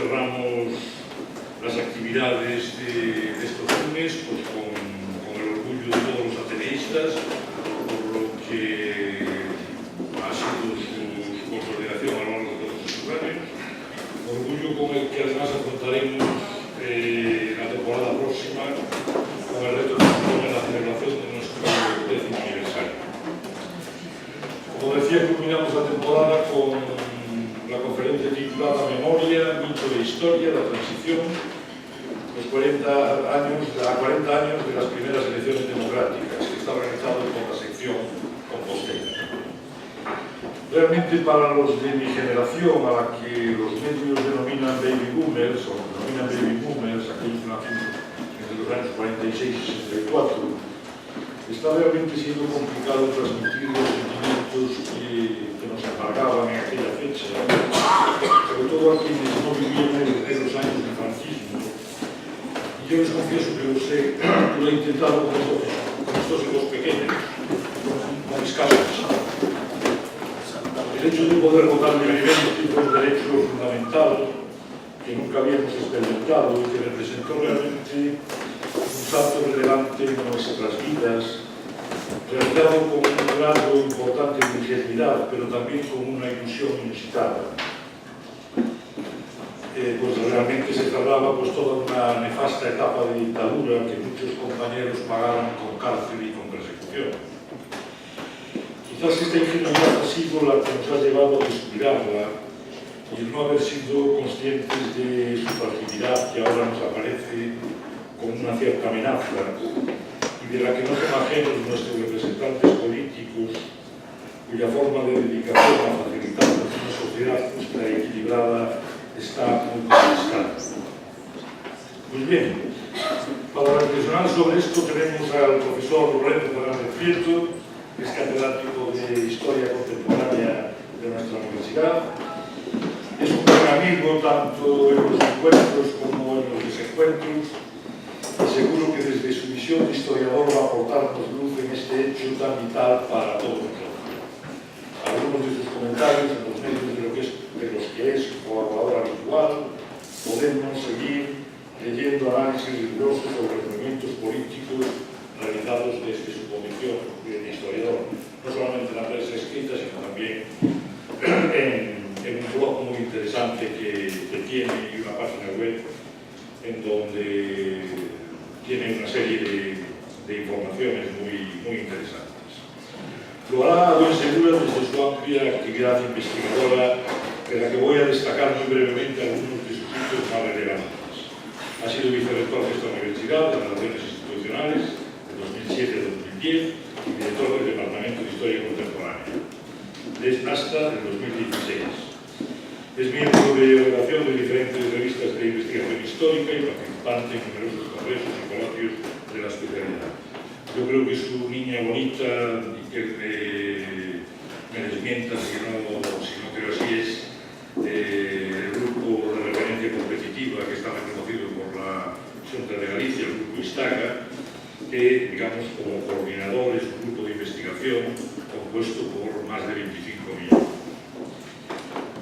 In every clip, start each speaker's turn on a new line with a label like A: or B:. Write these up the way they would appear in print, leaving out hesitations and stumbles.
A: cerramos las actividades de estos lunes pues, con el orgullo de todos los ateneístas por lo que ha sido su consolidación a lo largo de todos estos años, orgullo con el que además afrontaremos la temporada próxima con el reto que supone la celebración de nuestro 10º aniversario. Como decía, culminamos la temporada con la conferencia titulada Memoria, mito e historia, la transición, los 40 años de las primeras elecciones democráticas, que está organizado por la sección Compostela. Realmente para los de mi generación, a la que los medios denominan baby boomers, aquellos que nacimos entre los años 46 y 64, está realmente siendo complicado transmitir los sentimientos que nos embargaban en aquella fecha, sobre todo a quienes no vivían en los años del franquismo. Y yo les confieso que lo he intentado con estos hijos pequeños, con mis casos. El hecho de poder votar libremente fue un derecho fundamental que nunca habíamos experimentado y que representó realmente un salto relevante en nuestras vidas, realizado con un grado importante de ingenuidad, pero también con una ilusión inusitada. Pues realmente se trataba pues, toda una nefasta etapa de dictadura que muchos compañeros pagaron con cárcel y con persecución. Quizás esta ingenuidad ha sido la que nos ha llevado a descuidarla y el no haber sido conscientes de su fragilidad que ahora nos aparece como una cierta amenaza y de la que no son ajenos nuestros representantes políticos, cuya forma de dedicación a facilitarnos una sociedad justa y equilibrada está muy contestada. Pues bien, para reflexionar sobre esto tenemos al profesor Lorenzo Fernández Prieto, que es catedrático de Historia Contemporánea de nuestra universidad. Es un buen amigo tanto en los encuentros como en los desencuentros y seguro que desde su visión de historiador va a aportarnos luz en este hecho tan vital para todos nosotros. Algunos de sus comentarios en los medios de los que es su colaborador habitual podemos seguir leyendo análisis rigurosos sobre los movimientos políticos realizados desde su condición de historiador, no solamente en la prensa escrita, sino también en un blog muy interesante que tiene y una página web en donde tiene una serie de informaciones muy interesantes. Lo hará a buen seguro desde su amplia actividad investigadora, de la que voy a destacar muy brevemente algunos de sus hitos más relevantes. Ha sido vicerrector de esta universidad de Relaciones Institucionales de 2007 a 2010 y director del Departamento de Historia Contemporánea hasta el 2016. Es miembro de redacción de diferentes revistas de investigación histórica y participante en numerosos congresos y coloquios de la especialidad. Yo creo que su niña bonita, y que me desmienta si no creo así, es el grupo de referencia competitiva que está reconocido por la Xunta de Galicia, el grupo Istaga, que, digamos, como coordinador es un grupo de investigación compuesto por más de 25 miembros.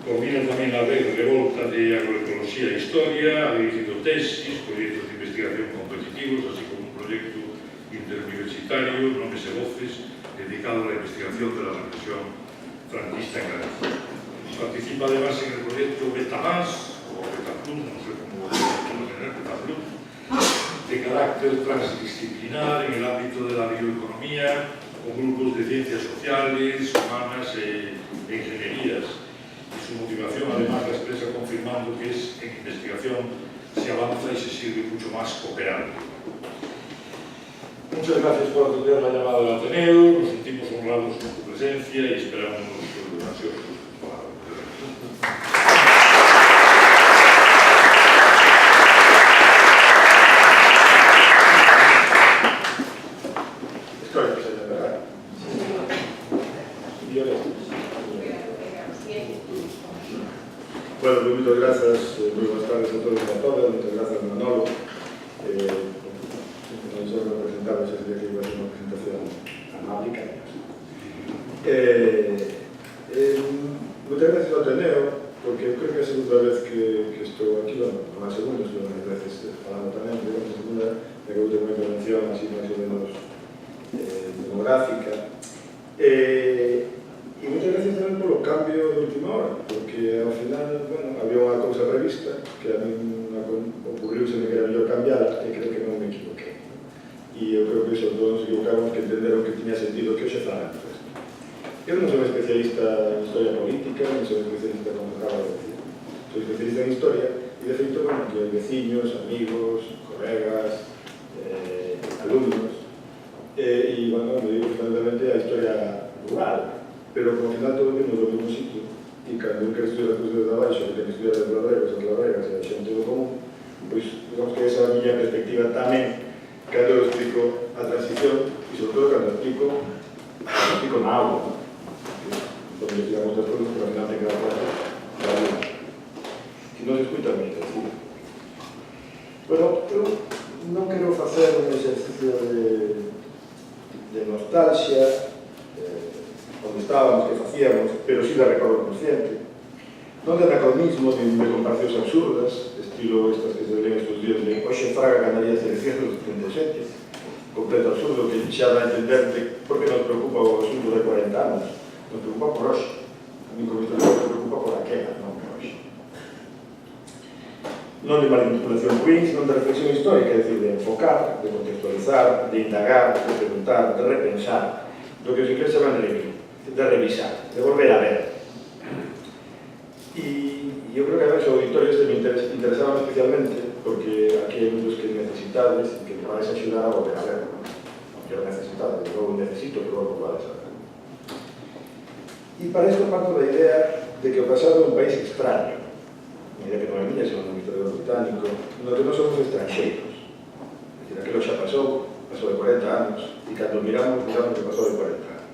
A: Coordina también la red Revolta de Agroecología e Historia, ha dirigido tesis, proyectos de investigación competitivos, así como un proyecto interuniversitario, Nombres e Voces, dedicado a la investigación de la represión franquista en Galicia. Participa además en el proyecto Betamas, o Betaplus, no sé cómo denominar, Betaplus, de carácter transdisciplinar en el ámbito de la bioeconomía, con grupos de ciencias sociales, humanas e ingenierías. Su motivación además la expresa confirmando que es en investigación se avanza y se sirve mucho más cooperando. Muchas gracias por atender la llamada del Ateneo, nos sentimos honrados con tu presencia y esperamos ansiosos tu palabra.
B: Bueno, pues muchas gracias, muy buenas tardes a todos y a todas, muchas gracias Manolo. Nosotros representamos ese día que iba a ser una presentación amáblica. Muchas gracias a Ateneo, porque porque eu creo que é a segunda vez que estou aquí, bueno, non a segunda, estou máis veces falando tamén, pero a segunda é que eu tengo unha intervención así máis ou menos demográfica. E moitas gracias tamén polo cambio de última hora, porque ao final, bueno, había unha cousa prevista que a mí ocurriuse que era mellor cambiar e creo que non me equivoquei. E eu creo que sobre todo nos equivocamos que entenderon que tiña sentido que hoxe falan por isto. Eu non sou especialista en historia política, non sou especialista como acaba de decir. Sou especialista en historia e de feito, bueno, que veciños, amigos, colegas, alumnos, e, bueno, me digo fundamentalmente a historia rural, pero como ao final todos vimos do mesmo sitio, e cando un quere estudiar as cousas de abaixo, que ten que estudiar as ladregas, e a xente do común, pois, digamos que esa é a miña perspectiva tamén, cando eu explico a transición, e sobre todo cando explico na aula, donde digamos as cousas, pero ao final ten que dar cuenta da aula. Si non se escuta ben, decir. Bueno, eu non quero facer un exercicio de nostalgia, onde estábamos, que facíamos, pero sí de recordo consciente. Non de anacronismo, de comparacións absurdas, estilo estas que se leen estes días de hoxe Fraga ganaría as eleccións do 37, completo absurdo que xa dá a entender de por que nos preocupa o asunto de 40 anos. Nos preocupa por hoxe. A mí como historiador nos preocupa por aquela, non por hoxe. Non de manipulación ruins, non de reflexión histórica, é dicir, de enfocar, de contextualizar, de indagar, de preguntar, de repensar, do que os ingleses chaman de revisar, de volver a ver. E eu creo que a veces o auditorio este me interesaba especialmente porque aquí hai muitos que necesitades e que me vais axudar a volver a ver. Que o necesitades, eu necesito que vos volvades a ver. E para isto parto da idea de que o pasado é un país extraño, unha idea que non é miña, senón un historiador británico, no que non somos extranxeiros. É dicir, aquilo xa pasou de 40 anos, e cando miramos que pasou de 40 anos.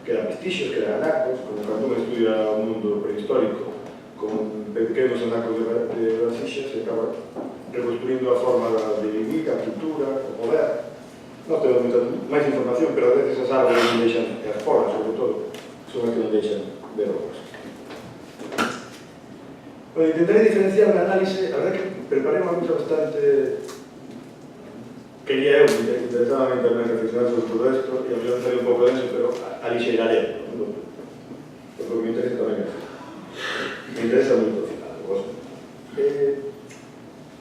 B: Quedan vestixios, quedan anacos, como cando un estudia o mundo prehistórico, con pequenos anacos de vasixas, se acaba reconstruindo a forma de vivir, a cultura, o poder. Non temos moita máis información, pero a veces as árboles non deixan, e as foras, sobre todo, son as que non deixan ver o bosque. Bueno, intentaré diferenciar na análise, a verdad que preparei unha cousa bastante... Quería eu, interesadamente tamén reflexionar sobre todo isto, e a mellor salir un pouco denso, pero alixeiraré, porque me interesa tamén eso. Me interesa moito o final, o gosto.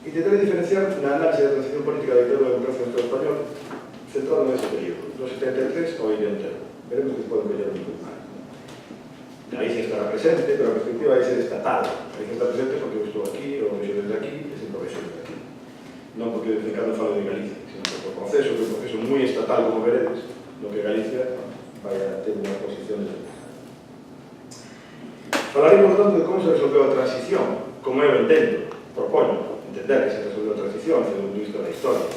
B: Intentaré diferenciar na análise da transición política da dictadura da democracia no Estado español centrado nese período, do 73 ao 80. Veremos que se pode collar un pouco máis. Galicia estará presente, pero a perspectiva vai ser estatal. Galicia está presente porque eu estou aquí, ou vexo desde aquí, e sempre vexo desde aquí. Non porque desde cando falo de Galicia, sino porque o proceso, que é un proceso moi estatal, como veredes, no que Galicia vai a ter unha posición de... Falarei, por tanto, de como se resolveu a transición, como eu entendo, propoño, entender que se resolveu a transición desde o punto de vista da historia.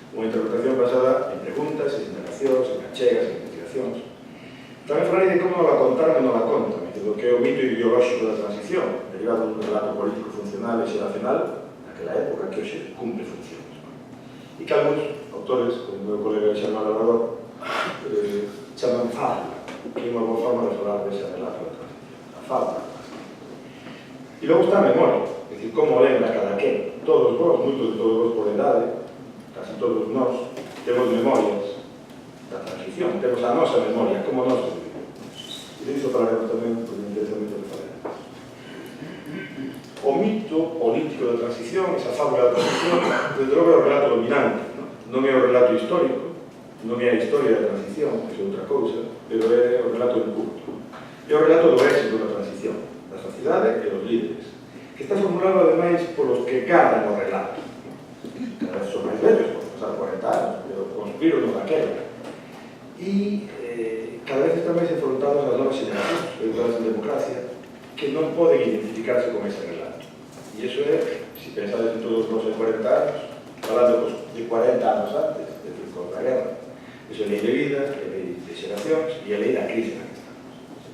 B: Unha interpretación basada en preguntas, en indagacións, en achegas, en investigacións. Tamén falarei de como a contar ou non a conta, do que é o mito ideolóxico da transición, derivado dun relato político funcional e xeracional naquela época que hoxe cumpre funcións. E que algúns autores, como o meu colega Xamán Labrador, chaman fábula, que é unha boa forma de falar dese relato da transición. A fábula. E logo está a memoria, é dicir, como lembra cada quen. Todos vos, moitos de todos vos por edade, casi todos nós, temos memorias da transición, temos a nosa memoria, como nós vivimos. E de iso falaremos tamén, porque me interesa moito que falaremos. O mito político da transición, esa fábula da transición, desde logo é o relato dominante, non é o relato histórico, non é a historia da transición, que é outra cousa, pero é o relato en curto. É o relato do éxito da transición, da sociedade e dos líderes, que está formulado ademais polos que cargan o relato. Cada vez son máis vellos, por pasar 40 anos, pero construíron daquela. E cada vez están máis enfrontados as novas xeracións, educadas en democracia, que non poden identificarse con ese relato. E iso é, se pensades en todos os 40 anos, falando de 40 anos antes, é dicir, con a guerra, iso é lei de vida, é lei de xeracións e é lei da crise na que estamos.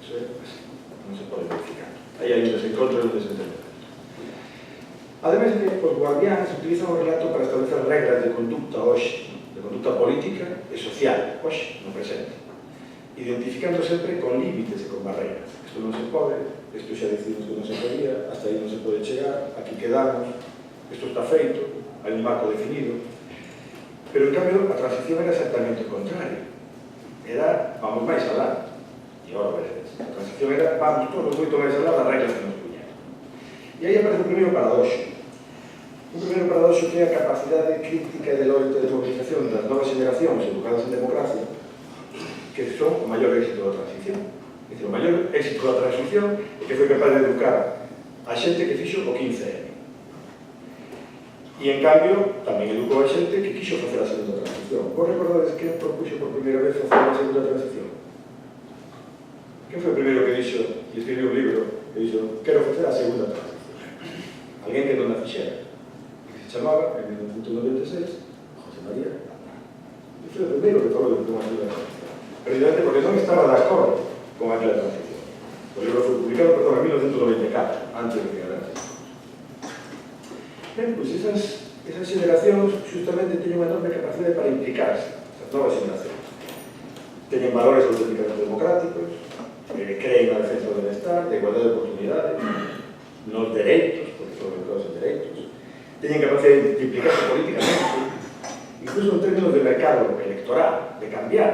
B: Iso é así, non se pode modificar. Aí hai un desencontro e un desentendemento. Ademais de que os guardiáns utilizan o relato para establecer regras de conducta hoxe, de conducta política e social, hoxe, no presente, identificando sempre con límites e con barreras. Isto non se pode, isto xa decidimos que non se podía, hasta aí non se pode chegar, aquí quedamos, isto está feito, hai un marco definido, pero en cambio a transición era exactamente o contrario, era vamos máis alá, e agora veredes, a transición era vamos todos moito máis alá das reglas que nos puñeron. E aí aparece o primeiro paradoxo, que é a capacidade crítica e de loito de mobilización das novas generacións educadas en democracia, que son o maior éxito da transición. É dicir, o maior éxito da transición é que foi capaz de educar a xente que fixo o 15M. E, en cambio, tamén educou a xente que quixo facer a segunda transición. Vos recordades que propuxo por primeira vez facer a segunda transición? Quen foi o primeiro que dixo, e escribiu un libro, que dixo, quero facer a segunda transición? Alguén que non a fixera. Se chamaba, en 1996, José María Aznar. E foi o primeiro que falou de unha segunda transición. Precisamente porque non estaba de acordo con aquela transición. O libro foi publicado, perdón, en 1994, antes de que ganara. Ben, pois esas generacións justamente teñen unha enorme capacidade para implicarse, as novas generacións. Teñen valores auténticamente democráticos, creen na defensa do benestar, de igualdade de oportunidades, nos dereitos, porque son todos os dereitos, teñen capacidade de implicarse políticamente, incluso en términos de mercado electoral, de cambiar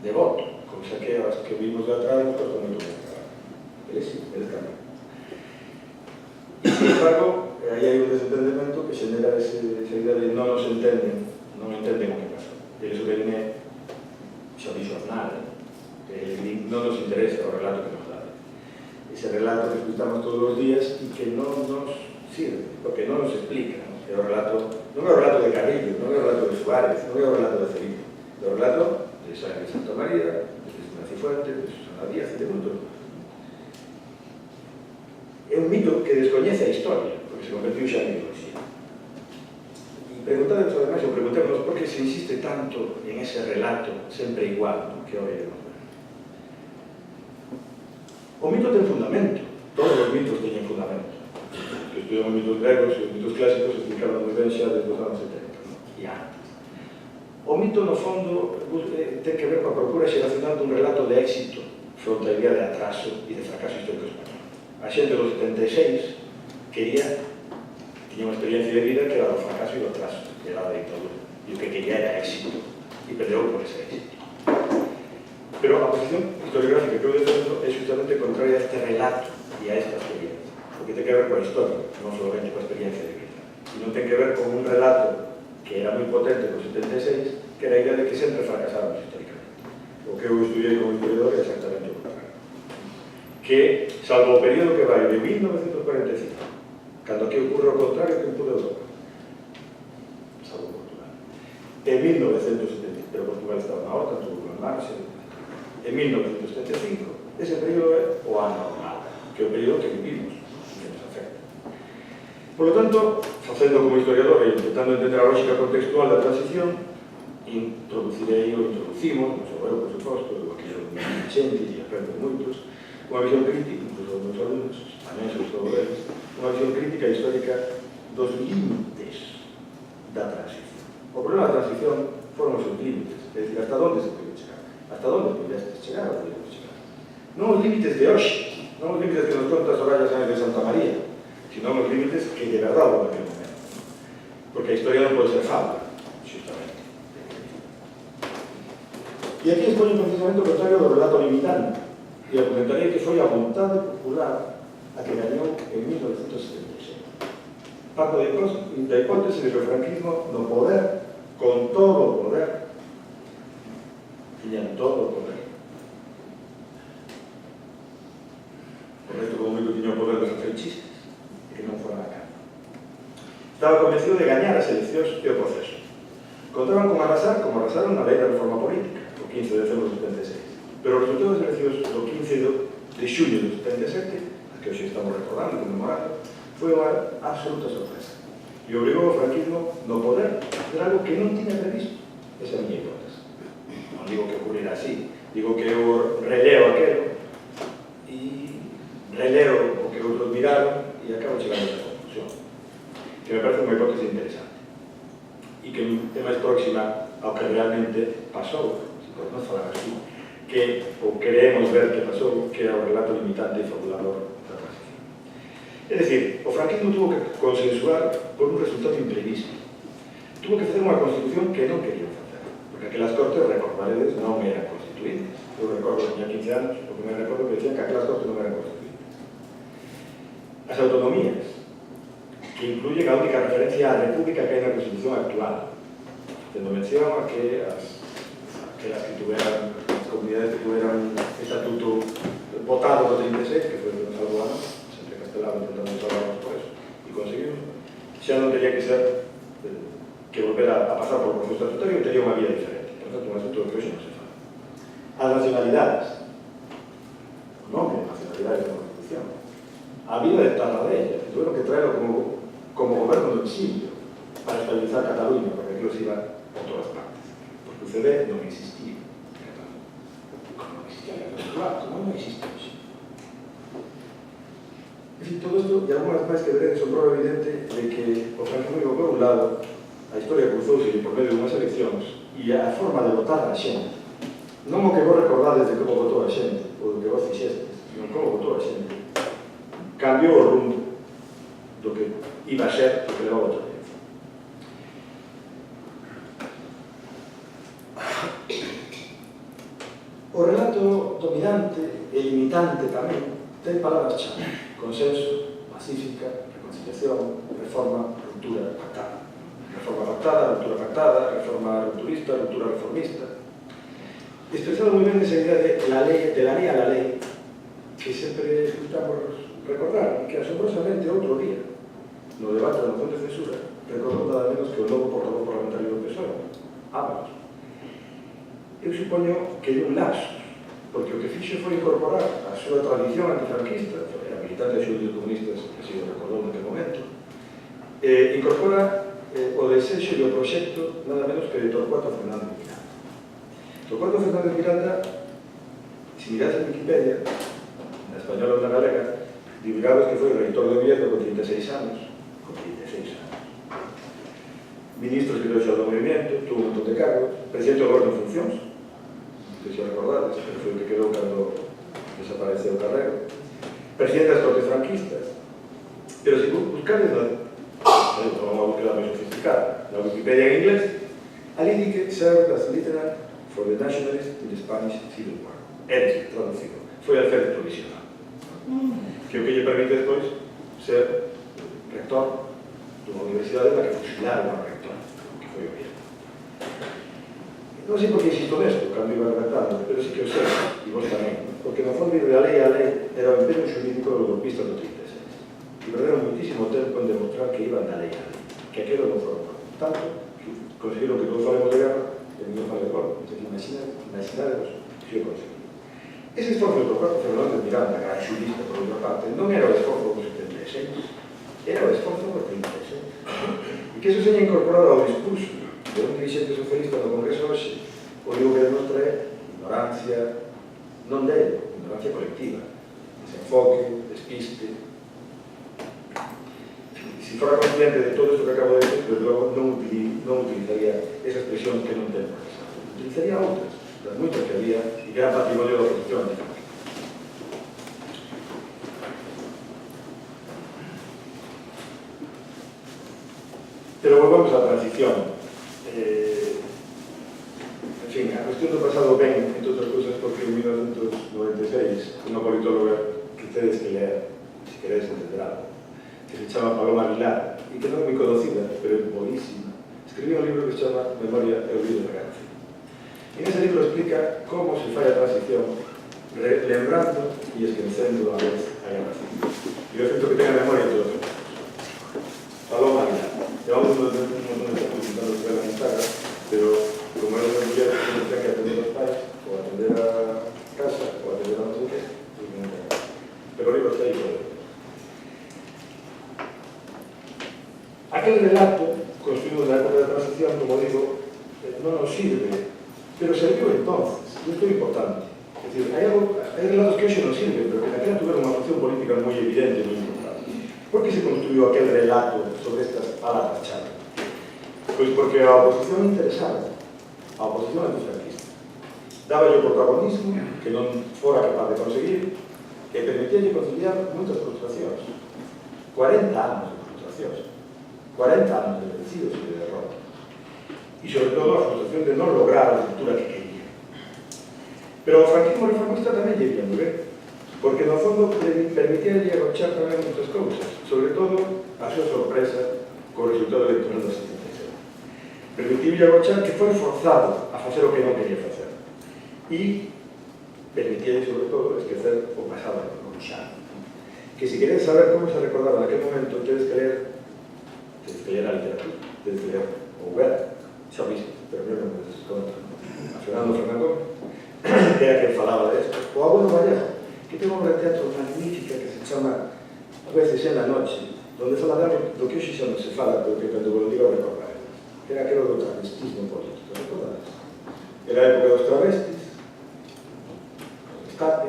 B: de voto, cousa que as que vimos de atrás nos costó moito máis trabalho. Eles sí, eles cambian. Sin embargo, aí hai un desentendemento que xenera esa idea de non nos entenden, non entenden o que pasa. Eles o que ven é, xa dixo Aznar, que non nos interesa o relato que nos dá. Ese relato que escutamos todos os días e que non nos sirve, porque non nos explica. É o relato, non é o relato de Carrillo, non é o relato de Suárez, non é o relato de Felipe, é o relato de Santa María, de Cifuentes, de Susana Díaz e de mundo. É un mito que descoñece a historia, porque se convertiu xa en ideoloxía. E preguntadnos, además, ou preguntémonos por que se insiste tanto en ese relato sempre igual, ¿no?, que hoy iremos ver. O mito ten fundamento, todos os mitos teñen fundamento. Que estudiamos mitos gregos e os mitos clásicos explicaron moi ben xa desde os anos 70, ¿no?, e antes. O mito, no fondo, ten que ver coa procura xeracional dun relato de éxito fronte a idea de atraso e de fracaso histórico español. A xente dos 76 tiña unha experiencia de vida que era do fracaso e do atraso, que era da dictadura, e o que quería era éxito, e perdeu por ese éxito. Pero a posición historiográfica que eu defendo é justamente contraria a este relato e a esta experiencia, porque ten que ver coa historia, non solamente coa experiencia de vida, e non ten que ver con un relato que era moi potente nos 76, que era a idea de que sempre fracasáramos históricamente. O que eu estudiei como historiador é exactamente o contrario. Que, salvo o período que vai de 1945, cando aquí ocurre o contrario que ocurre Europa, salvo Portugal, en 1970, pero Portugal estaba na OTAN, tuvo en marcha, en 1975, ese período é o anormal, que é o período que vivimos, que nos afecta. Por lo tanto, facendo como historiador e intentando entender a lógica contextual da transición, introducimos, non só eu, por suposto, o que eu me xente e aprendo moitos, unha visión crítica, incluso dos meus alumnos, tamén sobre todo eles, unha visión crítica e histórica dos límites da transición. O problema da transición foron os seus límites, é dicir, hasta onde se pode chegar, hasta onde podías chegar ou podíamos chegar. Non os límites de hoxe, non os límites que nos contas Soraya Sáenz de Santa María, sino os límites que de verdade en aquel momento. Porque a historia non pode ser fábula, justamente. E aquí expoño precisamente o contrario do relato limitante, e argumentaría que foi a vontade popular a que gañou en 1976. Parto da hipótese de que o franquismo no poder, con todo o poder, tiñan todo o poder. O resto, como digo, tiña o poder de facer chistes e que non foran a cara. Estaba convencido de gañar as eleccións e o proceso. Contaban con arrasar como arrasaron na lei da reforma política, o 15 de decembro de 76. Pero o resultado das eleccións do 15 de xullo de 77, que hoxe estamos recordando, conmemorando, foi unha absoluta sorpresa. E obrigou ao franquismo no poder de algo que non tiña previsto. Esa é a miña hipótese. Non digo que ocurrirá así, digo que eu releo aquelo e releo o que outros miraron e acabo chegando a esa conclusión, que me parece unha hipótese interesante e que é máis próxima ao que realmente pasou, se podemos falar así, que o queremos ver que pasou, que é o relato limitante e fabulador da É dicir, o franquismo tuvo que consensuar por un resultado imprevisto. Tuvo que facer unha constitución que non querían facer, porque aquelas cortes, recordaredes, non eran constituídas. Eu recordo, tenía 15 anos, o que me recordo que decían que aquelas cortes non eran constituídas. As autonomías, que incluyen a única referencia á república que hai na Constitución actual, tendo mención a que aquelas que tuveran, as comunidades que tuveran estatuto votado no 36, que foi o que nos salvou a nós, sempre Castelao intentando salvarnos por eso, e conseguimos, xa non tenía que ser que volver a pasar por o proceso estatutario, e tería unha vía diferente. Por tanto, un asunto que hoxe non se fala. As nacionalidades, o nome de nacionalidades da Constitución, a vida de Tarradella, tuvieron que traerlo como goberno do exilio para estabilizar Cataluña, porque aquilo se iba por todas partes. Porque o CD non existía. Como non existía a consular, como non existe hoxe. En fin, todo isto, e algunhas máis que veredes, son prova evidente de que o franquismo, por un lado, a historia cruzouse por medio de unhas eleccións e a forma de votar a xente. Non o que vos recordades de como votou a xente, ou do que vos fixestes, sino como votou a xente. Cambiou o rumbo do que iba a ser o que levaba outra vez. O relato dominante e limitante tamén ten palabras chave: consenso, pacífica, reconciliación, reforma, ruptura pactada. Reforma pactada, ruptura pactada, reforma rupturista, ruptura reformista. Expresado moi ben esa idea de la ley a la ley, que sempre gustamos recordar, e que asombrosamente outro día, no debate da moción de censura, recordou nada menos que o novo portavoz parlamentario do PSOE, Ábalos. Eu supoño que é un lapsus, porque o que fixo foi incorporar a súa tradición antifranquista, era militante de xudíos comunistas, que se recordou naquele momento, incorpora o desexo e o proxecto nada menos que de Torcuato Fernández Miranda. Torcuato Fernández Miranda, se mirades en Wikipedia, na española ou na galega, divulgados que foi o reitor de Oviedo con 36 anos, ministro secretario do movimento, tuvo un montón de cargos, presidente do goberno en funcións, non sei se o recordades, pero foi o que quedou cando desapareceu o Carrero, presidente das Cortes franquistas, pero se buscades unha búsqueda máis sofisticada, na Wikipedia en inglés, ali di que served as lieutenant for the nationalists in the Spanish Civil War. É traducido, foi alférez provisional, que o que lle permite despois ser rector dunha universidade na que fusilaron a rector, que foi o bien. Non sei por que insisto nesto, cando iba redactando, pero sí que o sei, e vos tamén, porque no fondo de a lei era o imperio xurídico dos golpistas do 36. E perderon muitísimo tempo en demostrar que iban da lei a lei, que aquilo non foron tanto, que conseguiron que todos falemos de guerra, e non fale de gol. Entón, imaginadevos que o conseguiron. Ese esforzo de Torcuato Fernández Miranda, que era xurista por outra parte, non era o esforzo dos 76, era o esforzo dos 36. E que eso se haya incorporado ao discurso de un dirigente socialista no Congreso hoxe, o digo que demostra ignorancia, non dele, ignorancia colectiva, desenfoque, despiste. Se fora consciente de todo isto que acabo de decir, desde logo non utilizaría esa expresión que non ten profesor. Utilizaría outras, das moitas que había e que eran patrimonio da oposición antifranquista. Pero volvamos á transición. En fin, a cuestión do pasado ben, entre outras cousas, porque en 1996 unha politóloga que tedes que ler, se queréis entenderá, que se chama Paloma Aguilar, e que non é moi conocida, pero é boísima, escribiu un libro que se chama Memoria e Olvido da Guerra Civil. E nese libro explica como se fai a transición, lembrando e esquecendo a vez a Guerra Civil. E o efecto que ten a memoria en todos os casos. Paloma Aguilar. Llevamos un montón de tiempo intentando ver en Instagram, pero como era una mujer que tenía que atender a los pais, o atender a casa, o atender a no sé qué, pues no me cagaba. Pero el libro está ahí. Aquel relato, construido en la época de transición, como digo, no nos sirve, pero sirvió entonces, y esto es importante. Es decir, hay relatos que hoy no sirven, pero que en aquella tuvieron una función política muy evidente, muy importante. ¿Por qué se construyó aquel relato sobre estas palabras chave? Pois porque a oposición interesada, a oposición antifranquista, daba o protagonismo que non fora capaz de conseguir e permitíalle conciliar moitas frustracións. 40 anos de frustracións, 40 anos de vencidos e de derrota. E, sobre todo, a frustración de non lograr a ruptura que quería. Pero o franquismo reformista tamén lle vía moi ben, porque, no fondo, permitía agochar tamén moitas cousas, sobre todo a súa sorpresa co resultado electoral do 77. Permitiu agochar que foi forzado a facer o que non quería facer. E permitía, sobre todo, esquecer o pasado xa. Que se queréis saber como se recordaba naquele momento, tedes que ler a literatura, tedes que ler o ver, xa viste, pero non me desconto. A Fernando Gómez era quen falaba desto. O Abuelo Vallejo, que ten unha obra de teatro magnífica que se chama A veces en la noche, donde fala do que hoxe xa non se fala, porque cando vos lo digo recordar. Era aquilo do travestismo político, recordades? Era a época dos travestis, escape,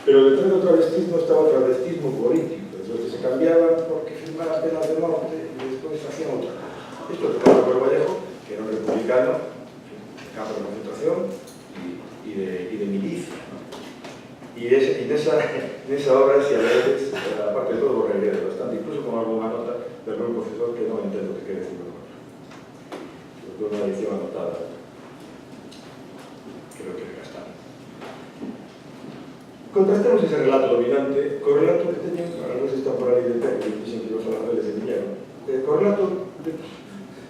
B: pero detrás do travestismo estaba o travestismo político, os que se cambiaban porque firmaban penas de morte e despois facían outra cosa. Isto recorda por Vallejo, que era un republicano de campo de concentración e de milicia, ¿no? E nesa obra, se a lees, aparte de todo, borregué bastante, incluso con alguna nota del meu profesor que non entendo que quere decir o sobre todo unha edición anotada, creo que é bastante. Contrastemos ese relato dominante co relato que teñen, a veces están por aí de pé, que dixen que iba a falar deles de Miñano, co relato de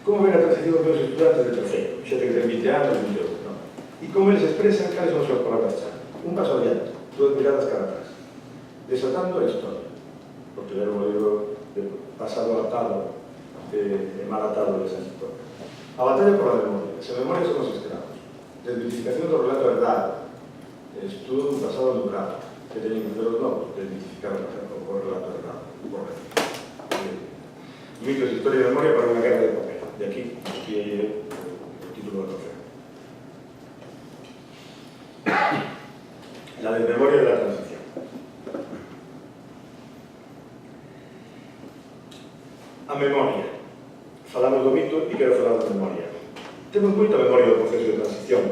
B: como ven a transición dos estudantes de terceiro, xa ten 20 anos, 28, non? E como eles expresan cales son as súas palabras chave. Un paso adiante, dúas miradas cara atrás, desatando a historia, porque era un libro de pasado atado e mal atado de esa historia. A batalla por la memoria, se a memoria son os escravos, desmitificación do relato verdade, estudo do pasado logrado, que teñen que facer os novos, desmitificar o relato verdade, mitos de historia e memoria para unha guerra de papel. De aquí é o título do trofeo. La desmemoria de la transición. A memoria. Falamos do mito e quero falar da memoria. Temos moita memoria do proceso de transición,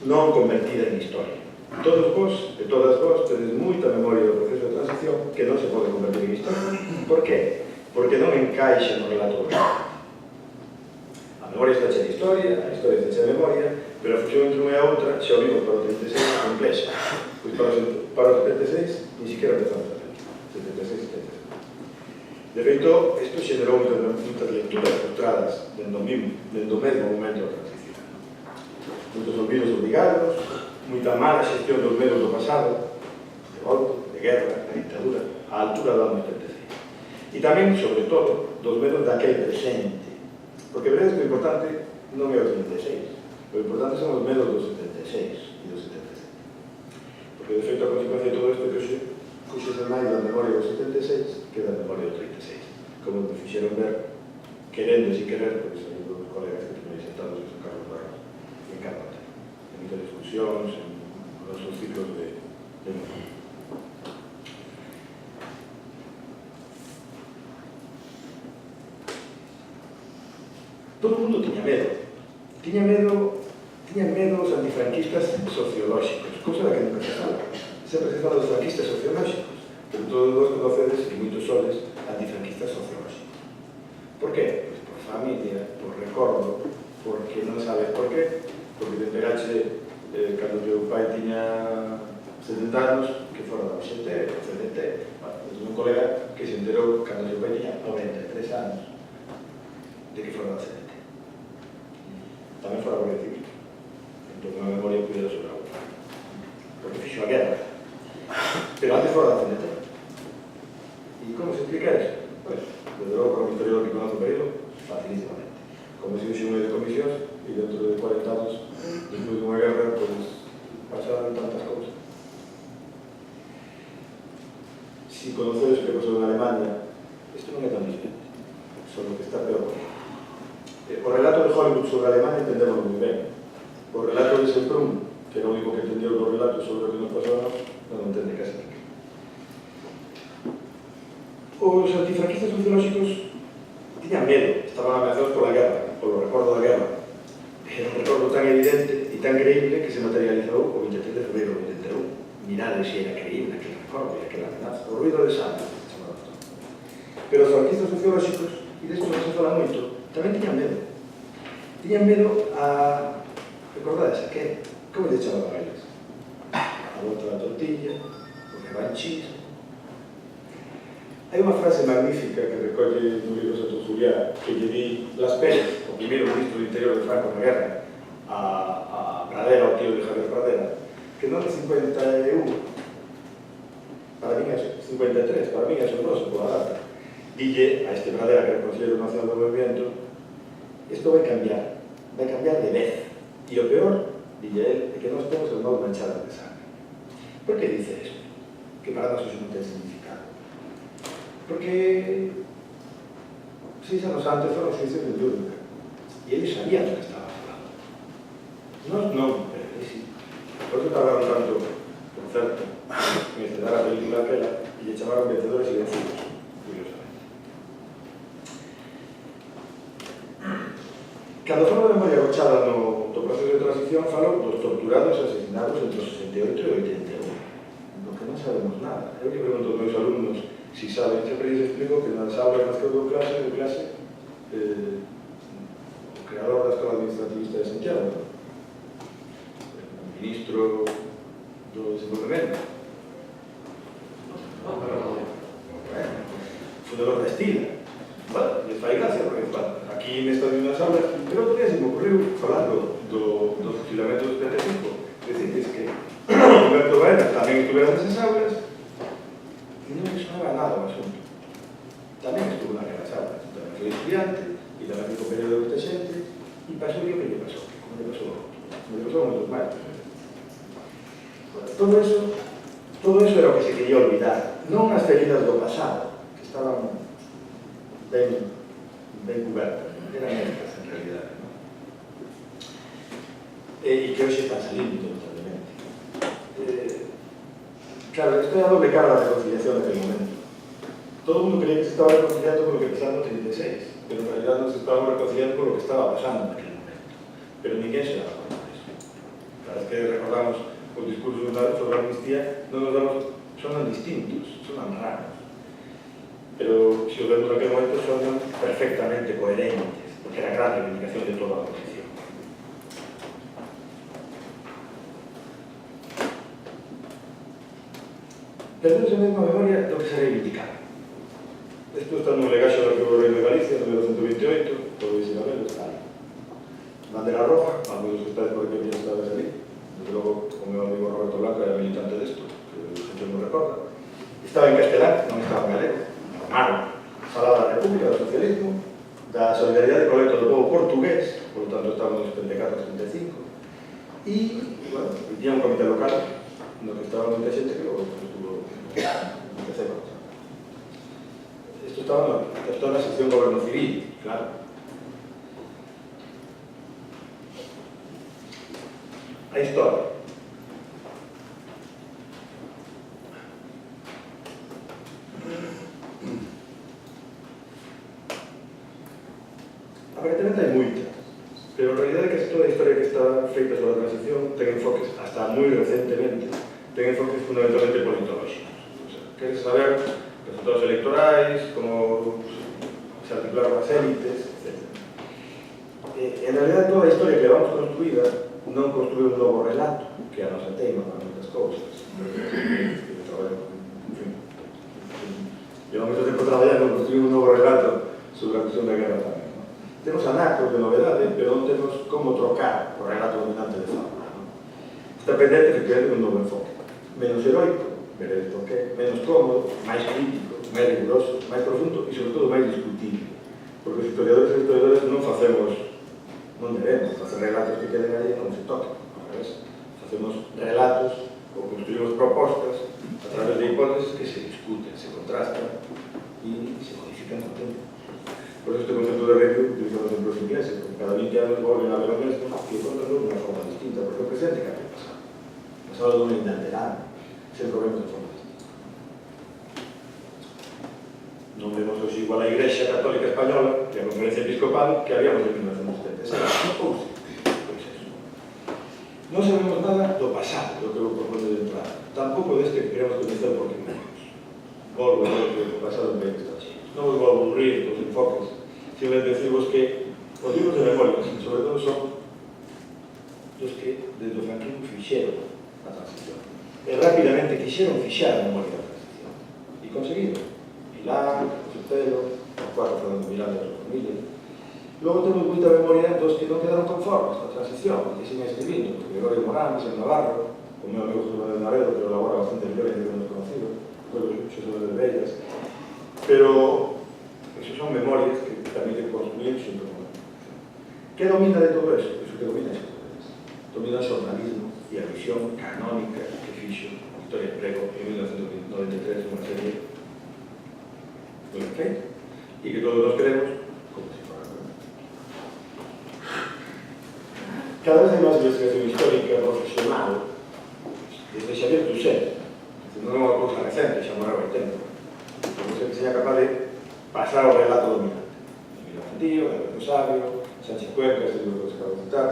B: non convertida en historia. Todos vos e todas vos tedes moita memoria do proceso de transición que non se pode convertir en historia. Por qué? Porque non encaixa no relato do mundo. A memoria está cheia de historia, a historia está cheia de memoria, pero a fusión entre unha e outra, xa o vimos para o 36, é complexa. Pois para o 76, ni siquiera empezamos a ver. 76, 77. De feito, isto xenerou moitas lecturas frustradas dentro do mesmo momento da transición. Moitos olvidos obligados, moita mala xestión dos medos do pasado, de golpe, de guerra, de dictadura, á altura do ano 76. E tamén, sobre todo, dos medos daquele presente. Porque veredes que o importante non é o 36, o importante son os medos do 76 e do 77. Porque, de feito, a consecuencia de todo isto é que hoxe máis da memoria do 76 que da memoria do 36. Como me fixeron ver, querendo e sin querer, porque son dos colegas que teñen sentados en Carlos Barros e en Carlos, en moitas discusións, en nosos ciclos de memoria. Todo o mundo tiña medo. Tiñan medo os antifranquistas sociolóxicos, cousa da que nunca se fala. Sempre se fala dos franquistas sociolóxicos, pero todos vos conocedes, e moitos soles, antifranquistas sociolóxicos. Por qué? Pois por familia, por recordo, porque non sabes por qué, porque te enterache cando teu pai tiña 70 anos, que fora da OXT, o CDT. Un colega que se enterou cando teu pai tiña 93 anos, de que fora da CDT. Tamén fora a Guardia Civil. Entón, unha memoria cuidada sobre a outra. Porque fixo a guerra. Pero antes fora da CDT. E como se explica eso? Pois, desde logo, para un historiador que conoce o período, facilísimamente. Como se uxe unha de comisións e dentro de 40 anos, despois de unha guerra, pois, pasaron tantas cousas. Si conocedes o que pasou en Alemania, isto non é tan diferente. Só que está peor. O relato de Hollywood sobre Alemania entendemos moi ben. O relato de Semprún, que era o único que entendía os relatos sobre o que nos pasou a nós, non entende casi ninguén. Os antifranquistas sociolóxicos tiñan medo, estaban ameazados pola guerra, polo recordo da guerra. Era un recordo tan evidente e tan creíble que se materializou o 23 de febrero do 81. Mirade se era creíble aquel recordo e aquela amenaza. O ruido de sangre, chamado todo. Pero os analistas sociolóxicos, e desto non se fala moito, tamén tiñan medo. Tiñan medo a... Recordades, a que? Como lle chamaban a eles? A volta da tortilla, o revanchismo. Hai unha frase magnífica que recolle no libro Santos Juliá que lle di Las Pérez, o primeiro ministro do Interior de Franco na guerra, a Pradera, o tío de Javier Pradera, que non é 51, para mí é 53, para mí é asombroso pola data. Dille a este Pradera, que era o Conselleiro Nacional do Movimiento, isto vai cambiar de vez. E o peor, dille a él, é que nós temos as mãos manchadas de sangre. Por que dice isto? Que para nós non ten significado. Porque 6 anos antes foron os juicios de Nuremberg e eles sabían do que estaba falando. Nós non, pero eles sí. Por eso tardaron tanto, por certo, en estrenar a película aquela e lle chamaron Vencedores e Vencidos, curiosamente. Cando falou de memoria agochada no proceso de transición, falou dos torturados e asesinados entre os 68 e 81. Do que non sabemos nada. Eu que pregunto aos meus alumnos si saben, sempre lles explico que nas aulas nas que eu dou clase, o creador da Escola Administrativista de Santiago, o ministro do Desenvolvemento, fundador da Estila. Bueno, les fai gracia, porque aquí nestas mesmas aulas, pero outro día se me ocurriu falando do fusilamento dos 75, decirles que Humberto Baena tamén estuvera nesas aulas e non me sonaba nada o asunto. Tamén estuvo naquelas aulas, tamén foi estudiante e tamén foi compañero de outra xente e pasou o que lle pasou, como lle pasou a moitos máis. Todo eso era o que se quería olvidar, non as feridas do pasado, que estaban ben cubertas, eran estas en realidad, ¿no? E que hoxe están salindo totalmente. Claro, isto é a doble cara da reconciliación daquele momento. Todo o mundo creía que se estaba reconciliando con lo que pasaba no 36, pero en realidad nos estábamos reconciliando con lo que estaba pasando en aquel momento. Pero ninguén se daba cuenta de eso. Cada vez que recordamos os discursos sobre a amnistía, non nos damos, sonan distintos, sonan raros. Pero se os vemos en aquel momento sonan perfectamente coherentes, porque era a gran reivindicación de toda a oposición. Perdemos a mesma memoria do que se reivindicaba. Isto está no legaxo do Arquivo do Reino de Galicia, número 128, todo ese papel está aí. Bandera roja, algunos que estáis por aquí bien estabas ali. Desde logo, o meu amigo Roberto Blanco era militante desto, que a xente non recorda. Estaba en castelán, non estaba en galego. Normal. Falaba da República, do socialismo, da solidaridade co electo do povo portugués, por lo tanto estábamos nos 34 35, e, bueno, tiña un comité local no que estaba moita xente que logo estuvo no terceiro. Isto estaba na sección do goberno civil, claro. A historia. Aparentemente hai moita, pero en realidad é que toda a historia que está feita sobre a transición ten enfoques, hasta moi recentemente, ten enfoques fundamentalmente politolóxicos. O sea, queres saber resultados electorais, como se articularon as élites, etc. En realidad toda a historia que levamos construída non construí un novo relato, que é a nosa teima para moitas cousas. Llevamos moito tempo traballando en construir un novo relato sobre a cuestión da guerra tamén. Temos anacos de novedade, pero non temos como trocar o relato dominante de fábula. Está pendente, efectivamente, un novo enfoque. Menos heroico, veréis por qué, menos cómodo, máis crítico, máis riguroso, máis profundo e, sobre todo, máis discutible. Porque os historiadores e historiadores non debemos facer relatos que queden aí e non se toquen. Facemos relatos ou construimos propostas a través de hipótesis que se discuten, se contrastan e se modifican con tempo. Por eso este concepto de review utilizamos en los ingleses, porque cada 20 anos volven a ver o mesmo e contan de unha forma distinta, porque o presente cambia o pasado. O pasado é unha inalterable, sempre vemos de forma distinta. Non vemos hoxe igual a Igrexa Católica Española que a Conferencia Episcopal que habíamos en 1976. Non eso. Non sabemos nada do pasado, do que vou proponer de entrada. Tampouco deste que queremos coñecer porque menos. Volvo a ver que o pasado é ben está cheio. non vos vou aburrir dos enfoques, simplemente decirvos que os libros de memoria, sobre todo, son dos que desde o franquismo fixeron a transición. E rapidamente quixeron fixar a memoria da transición. E conseguiron. Milán, Costelo, os cuatro Fernando Milán e a súa familia. Logo temos moita memoria dos que non quedaron conformes a transición, que siguen escribindo, porque Gregorio Morán, José Navarro, o meu amigo José Manuel Naredo, que elabora bastante mellor e que non conocido, José Manuel Bellas, pero esos son memorias que permiten construir su programa. ¿Qué domina de todo eso? Eso que domina es domina o xornalismo e a visión canónica que fixo Victoria Prego en 1993 unha serie moi perfecta e que todos nos queremos como se fuera. Cada vez hai máis investigación histórica profesional desde Xavier Toussaint, non é unha cousa recente, xa morreu hai tempo, que seña capaz de pasar ao relato dominante. Emilio Gandío, Alberto Sabio, Sánchez Cuenca, este libro que acabo de citar,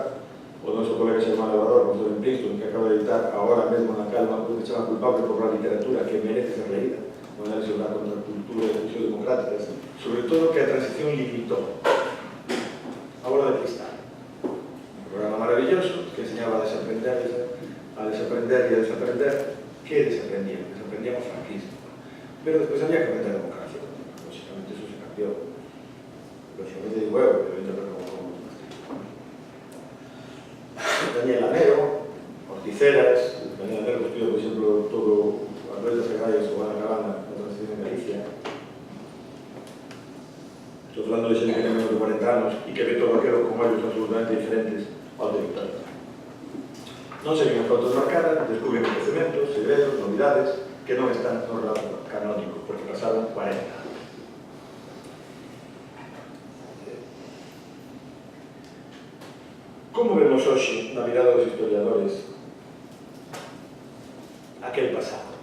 B: o noso colega Xermán Labrador, profesor en Princeton, que acaba de editar agora mesmo na calma un que se chama Culpable por la literatura que merece ser leída, unha análisis da contracultura e discusión democráticas, sobre todo que a transición limitó a bola de cristal. Un programa maravilloso que enseñaba a desaprender e a desaprender que desaprendíamos o franquismo. Pero despois había que aprender a democracia. Lógicamente eso se cambió. Lógicamente digo eu, pero eu interpreto como Daniel Anero, Orticeras, Daniel Anero que estudia, por exemplo, todo as redes agrarias que van acabando na transición en Galicia. Estou falando de xente que ten menos de 40 anos e que ve todo aquilo con ollos absolutamente diferentes ao de Victoria. Non seguen as fotos marcadas, descubren acontecementos, segredos, novidades que non están no relato canónico, porque pasaron 40 anos. Como vemos hoxe, na mirada dos historiadores, aquel pasado?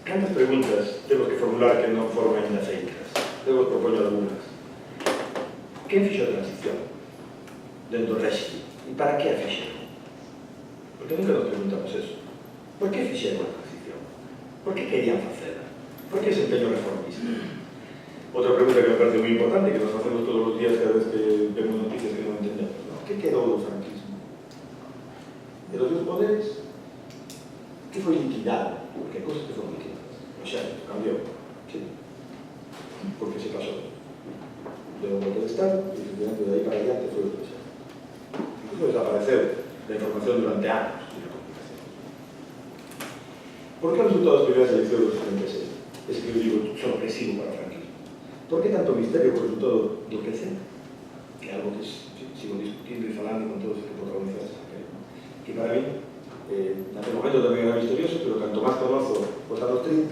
B: Cantas preguntas temos que formular que non foron ainda feitas? Debo propoño algunhas. Quen fixo a transición dentro do réxime? E para que a fixeron? Porque nunca nos preguntamos eso. Por que fixeron a transición? Por que querían facela? Por que ese empeño reformista? Outra pregunta que me parece moi importante, que nos facemos todos os días cada vez que vemos noticias que non entendemos. Que quedou do franquismo? De los seus poderes? Que foi liquidado? Porque hai cousas que foron liquidadas. O xército cambiou. Sí. Porque se pasou. Deu un golpe de Estado e, efectivamente, de aí para adiante foi o xército. Incluso desapareceu da información durante anos. Por que o resultado das primeiras eleccións do 76? Ese que eu digo sorpresivo para o franquismo. Por que tanto misterio por o resultado do PC? Que é algo que sigo discutindo e falando con todos os que protagonizan que para mí naquele momento tamén era misterioso, pero canto máis conozo os anos 30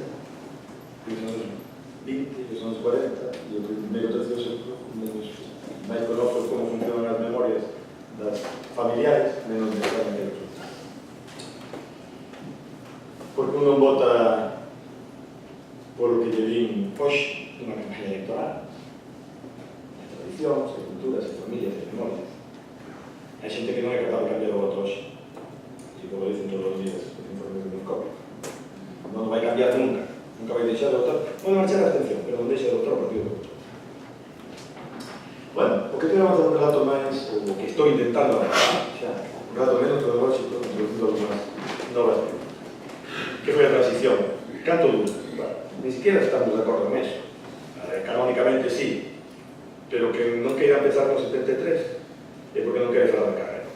B: e os anos 20 e os anos 40 e o primeiro tercio século máis conozo como funcionan as memorias das familiares menos de estar naquele resultado. Porque un non vota polo que lle din hoxe nunha campaña electoral. Tradicións, e culturas, e familias, e memorias. Hai xente que non é capaz de cambiar o voto hoxe. E como dicen todos os días, os informes de Moscovia. Non vai cambiar nunca. Nunca vai deixar de votar. Non marchar a abstención, pero non deixa de votar o partido de voto. Bueno, o que quero avanzar un relato máis, o que estou intentando avanzar, xa, un relato menos cronolóxico, introducindo algunas novas preguntas. Que foi a transición? Canto dura? Bueno, ni siquiera estamos de acordo en eso. Canónicamente sí, pero que non queira empezar con 73 é porque non quere falar de carrera,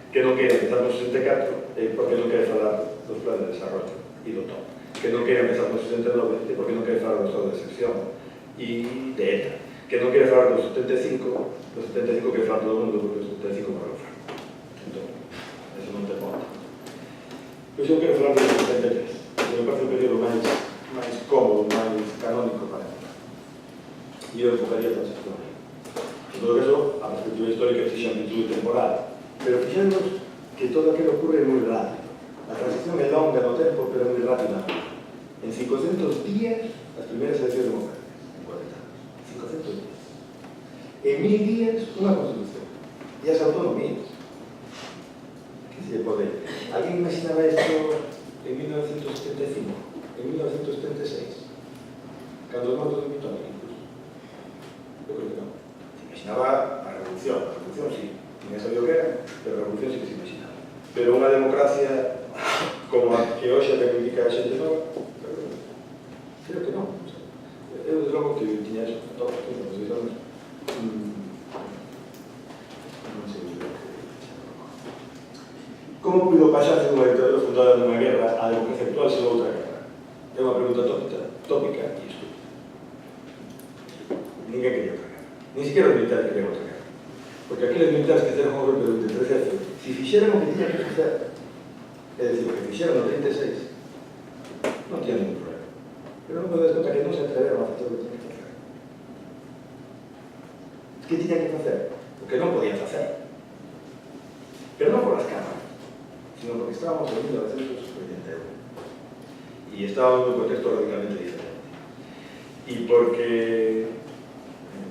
B: que non queira empezar con 64 é porque non quere falar dos planes de desarrollo e do top, que non queira empezar con 69 é porque non quere falar do estado de excepción e de ETA, que non quere falar dos 75 quere falar todo o mundo porque os 75 morreu Franco. Entón, eso non te conta. Pois eu quero falar dos 73, que me parece o período máis cómodo, máis canónico para mí. E eu enfocaría a transición. En todo caso, a perspectiva histórica exixe amplitud temporal, pero fixemos que todo aquilo ocurre moi rápido. A transición é longa no tempo, pero moi rápida. En 500 días, as primeiras eleccións democráticas, en 40 anos. 500 días. En 1000 días, unha constitución. E as autonomías. Que se pode... Alguén imaginaba isto en 1975? En 1976? Cando os motos de Vitón, incluso. Eu creo que non. Se imaginaba a revolución sí, ninguén sabía o que era, pero a revolución sí que se imaginaba. Pero unha democracia como a que hoxe reivindica a xente nova, creo que non. Eu, desde logo, que tiña eso, todos os 16 anos, non sei o que. Como puido pasarse dunha dictadura fundada nunha guerra a democracia actual sen outra guerra? É unha pregunta tópica e estúpida. Ninguén quería outra guerra. Ni siquiera os militares querían outra guerra. Porque aqueles militares que fizeron o golpe do 23F, se fixeran o que tiñan que facer, é dicir, o que fixeron no 36, non tiñan ningún problema. Pero non me das conta que non se atreveron a facer o que tiñan que facer. Que tiñan que facer? O que non podían facer. Pero non por as cámaras, sino porque estábamos en 1981. Y estábamos en un contexto radicalmente diferente. Y porque,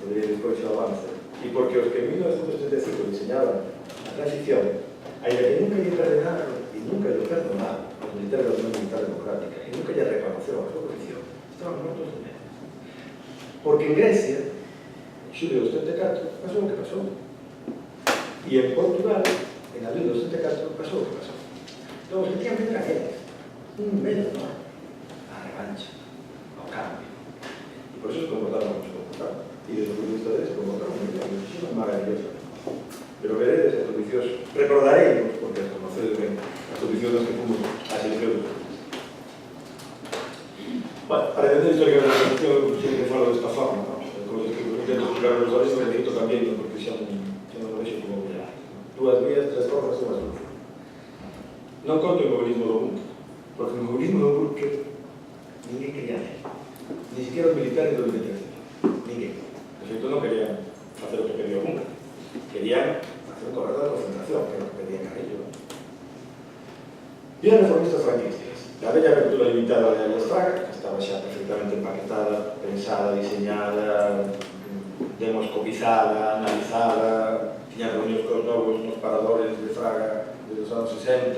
B: podría despois xa avance, y porque os que en 1975 diseñaban a transición, ainda que nunca lle perdonaron e nunca lle perdonaron aos militares da Unión Militar Democrática e nunca lle reconoceron a súa posición, estaban mortos de medo. Porque en Grecia, en xulio de 74, pasou o que pasou. E en Portugal, en abril de 74, pasou o que pasou. Entón, os que tiñan que ter aqueles, un medo, non? A revancha, ao cambio. E por eso se comportaron como se comportaron. Y desde el punto de vista de eso, como otro, es maravilloso. Pero veréis, estos vicios, recordaréis, porque conocéis bien, estos vicios que fuimos a selección. Bueno, para entender históricamente la selección, siempre falo de esta forma, ¿no? Como que intento explicar los valores, pero necesito también, porque xa non lo vexo como ya. Dúas vías, tres forzas, unha solución. Non conto o mobilismo do Bunker, porque o mobilismo do Bunker ninguén quería hacer. Ni siquiera os militares do 23. Ninguén. De feito, non querían facer o que quería o Bunker. Querían hacer un corredor de concentración, que era o que pedía Carrillo. E as reformistas franquistas. La bella apertura limitada de Arias Fraga, que estaba xa perfectamente empaquetada, pensada, diseñada, demoscopizada, analizada, tiña reunións con novos nos paradores de Fraga desde os anos 60,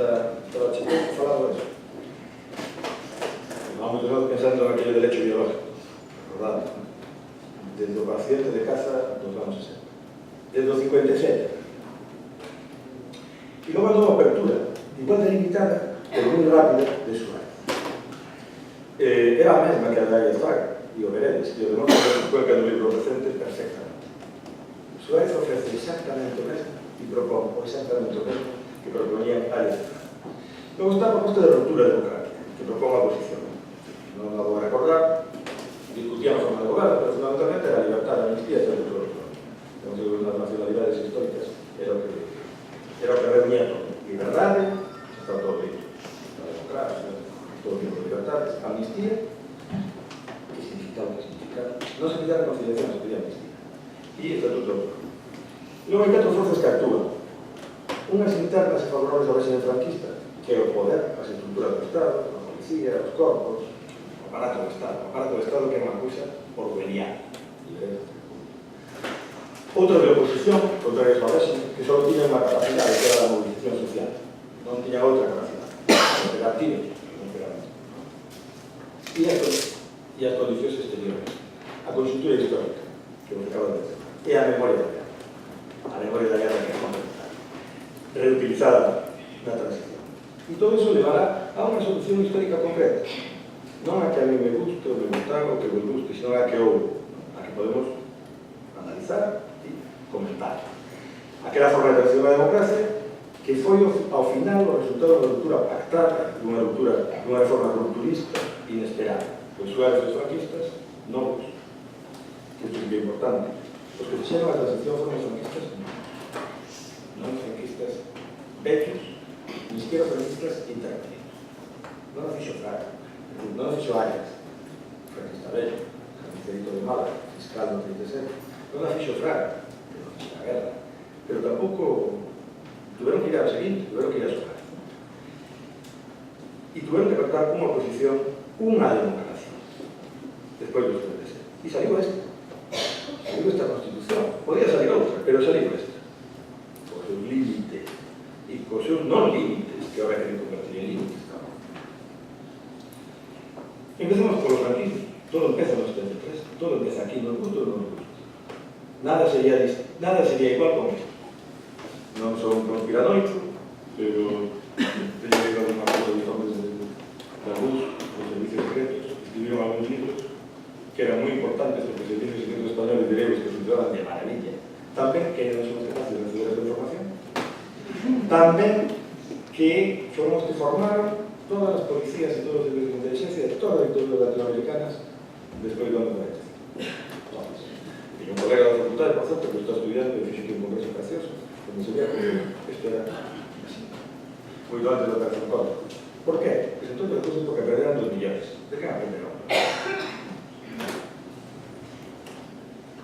B: estaba chico falando de eso. Vamos pensando en aquele derecho biológico, recordado, desde o paciente de casa dos anos 60. Desde o 57. E logo a nova apertura, igual de limitada, pero moi rápida, de Suárez. Era a mesma que a de Arias Fraga, e o veredes, e o demostra en Cuenca do libro recente perfectamente. Suárez ofrece exactamente o mesmo e propón exactamente o mesmo que proponía Arias Fraga. Logo está a proposta de ruptura democrática, que propón a oposición. Non a vou recordar, discutían a forma de goberno, pero fundamentalmente era a libertad, a amnistía e o todo. Las nacionalidades históricas era o que reunía todo. Liberdade, está todo bien. La democracia, todo tipo de libertades. Amnistía, que significaba o que significaba. Non se pedía reconciliación, se pedía amnistía. E estatuto. Logo hai 4 forzas que actúan. Unhas internas e favorables ao régimen franquista, que é o poder, as estruturas do Estado, a policía, os corpos, o aparato do Estado. O aparato do Estado que é unha cousa orwelliana. Outros de oposición, contrarios ao régimen, que só tiñan unha capacidade, que era a movilización social. Non tiña outra capacidade. Non pegar tiros, non pegar. E as condicións exteriores. A conxuntura histórica, que vos acabo de dizer. E a memoria da guerra. A memoria da guerra que é fundamental. Reutilizada na transición. E todo iso levará a unha solución histórica concreta. Non a que a mí me guste, ou me gustaba, ou que vos guste, sino a que houve. A que podemos analizar e comentar. Aquela forma de transición da democracia que foi ao final o resultado da ruptura pactada, dunha reforma rupturista inesperada. Os Suárez e os franquistas novos, que isto é importante. Os que fixeron a transición foron os franquistas non franquistas vecios, ni siquiera franquistas intermedios. Non a fixo Fraga, non a fixo Arias, franquista vello, carnicerito de Málaga, fiscal no 37, non a fixo Fraga, a guerra, pero tampouco tuvieron que ir ao seguinte, tuvieron que ir a Suárez. E tuvieron que pactar unha oposición, unha democracia, despois dos 36. E saliu esta. Saliu esta Constitución. Podía salir outra, pero saliu esta. Cos seus límites. E cos seus non límites, que ahora queren convertir en límites. Empecemos polo franquismo. Todo empeza no 73. Todo empieza aquí, nos gusta o no nos gusta. Nada sería igual con esto. Non son un conspiranoico, pero teño que ir a unha cosa dos hombres da luz, dos servicios secretos, escribiron algúns libros que eran moi importantes porque os servicios secretos españoles de que funcionaban de maravilla. Tamén que non somos capaces de recibir esta información. Tamén que foron os que formaron todas as policías e todos os servicios de inteligencia de todas as dictaduras latinoamericanas despois do ano 40. Teño un colega da facultade, por certo, que está estudiando e fixo que un congreso precioso, onde se veía que isto era así, moito antes da Operación Cóndor. Por qué? Pues entonces as cousas porque perderan 2 millones. De que aprenderon?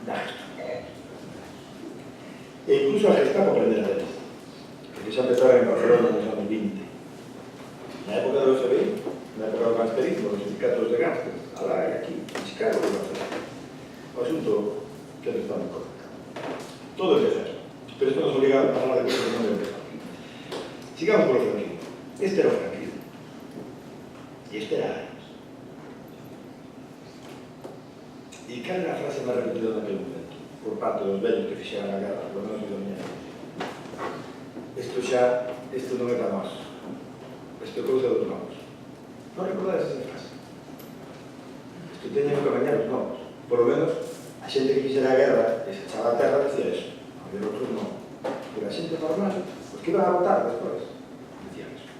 B: Nada. E incluso a Gestapo aprender deles, porque xa empezaron en Barcelona nos anos 20. Na época do FBI, na época do gangsterismo, dos sindicatos de gangsters, alá e aquí, en Chicago e Barcelona. O asunto que nos estamos comentando. Todo é certo, pero isto nos obliga a falar de cosas que non deben empezar. Sigamos por o franquismo. Este era o franquismo. E este era Ares. E cal era a frase máis repetida naquele momento, por parte dos vellos que fixeran a guerra, por menos de doña? Isto non é para nós. Isto é cousa dos novos. Non recordades esa frase? Isto teñen que bañar os novos. Por lo menos, a xente que fixera a guerra e se echaba a terra decía eso. A ver, outros non. Pero a xente normal, os que iban a votar despois, decían eso.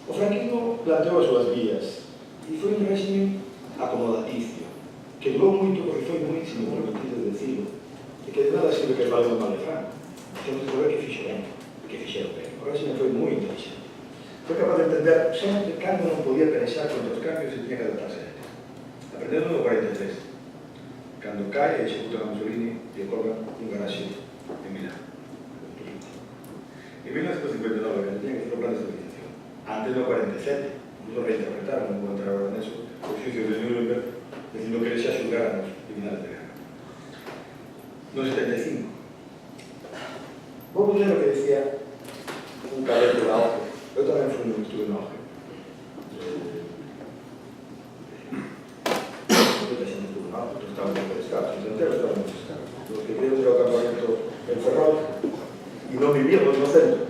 B: O franquismo planteou as súas vías e foi un régimen acomodaticio que durou moito porque foi moi, se me permitido decirlo, e que de nada sirve que fale mal de Franco. Temos que saber que fixo ben, que fixeron ben. O régimen foi moi inteligente. Foi capaz de entender sempre cando non podía penexar contra os cambios e tiña que adaptarse a eles. Aprendendo no 43, cando cae e executan a Mussolini e ocorre un garaxe en Milán. En 1959, cando tiña que facer o plan de estabilización, antes do 47, incluso reinterpretaron, non vou entrar agora neso, o xuicio de Nuremberg, dicindo que eles xa xulgaran os criminales de guerra. No 75, vou ler o que decía un cadete da OCE. Eu tamén fui un estudo na OCE. Moita xente estudo na OCE, estaban moi interesados, os enteros estaban moi interesados. Os que queríamos ir ao campamento en Ferrol e non vivíamos no centro,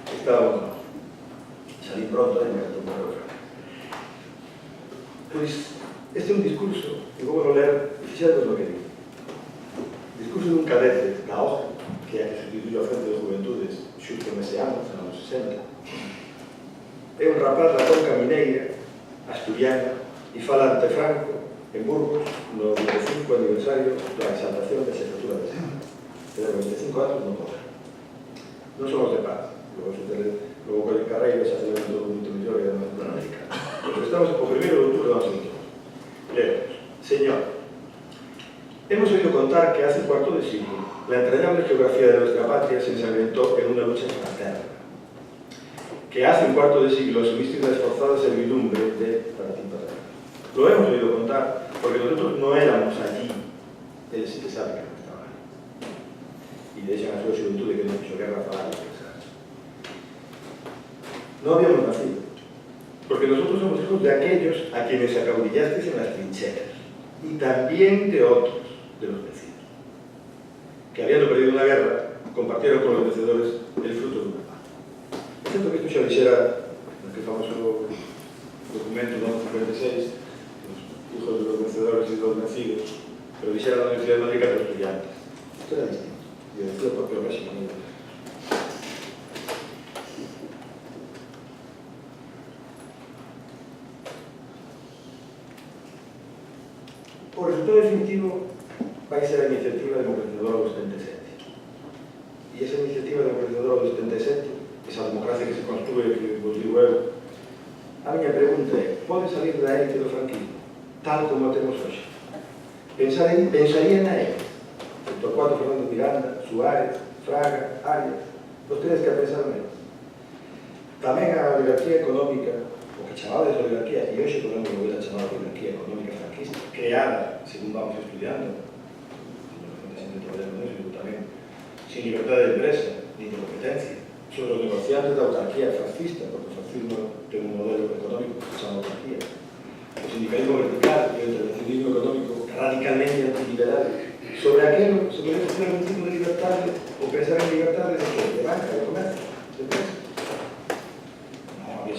B: estábamos na OCE. Salí pronto e me atomou. Pois, este é un discurso, e vou ler, e fixados lo que digo. Discurso dun cadete da OCE, que é a que sustituyó a Frente de Juventudes xusto nese ano, nos anos 60. É un rapaz da Conca Mineira, asturiana, e fala ante Franco, en Burgos, no 25 aniversario da exaltación da xefatura de Estado. Pero 25 anos non poder. Non somos de paz. Logo con el Carreiro xa celebran todo moito mellor e además plan americano. Pero estamos o 1 de outubro do ano 20. Leemos. Señor, hemos oído contar que hace un cuarto de siglo la entrañable geografía de nuestra patria se ensangrentó en una lucha fraterna. Que hace un cuarto de siglo asumiste una esforzada servidumbre de para ti, para ti. Lo hemos oído contar porque nosotros no éramos allí. Él sí que sabe que no estaba ahí. Y de ella nació su juventud de que no hizo guerra para algo. No habíamos nacido. Porque nosotros somos hijos de aquellos a quienes acaudillasteis en las trincheras. Y también de otros, de los vecinos, que habiendo perdido una guerra, compartieron con los vencedores el fruto de una paz. Es cierto que esto xa dixera aquel famoso documento do 56, los hijos de los vencedores y los vencidos, pero dixera na Universidade de Madrid que los estudiantes. Esto era distinto, y decía el propio régimen. O resultado definitivo vai ser a iniciativa democratizadora do 77. E esa iniciativa democratizadora do 77, esa democracia que se construye, que vos digo eu, a miña pregunta é, pode salir da élite do franquismo, tal como a temos hoxe? Pensaría na élite. Torcuato Fernández Miranda, Suárez, Fraga, Arias, vos tedes que pensar neles. Tamén a oligarquía económica, o que chamades oligarquía, e hoxe podemos volver a chamar a oligarquía económica franquista, creada, según vamos estudiando, tamén sin libertad de empresa, ni de competencia, sobre os negociantes da autarquía fascista, porque o fascismo ten un modelo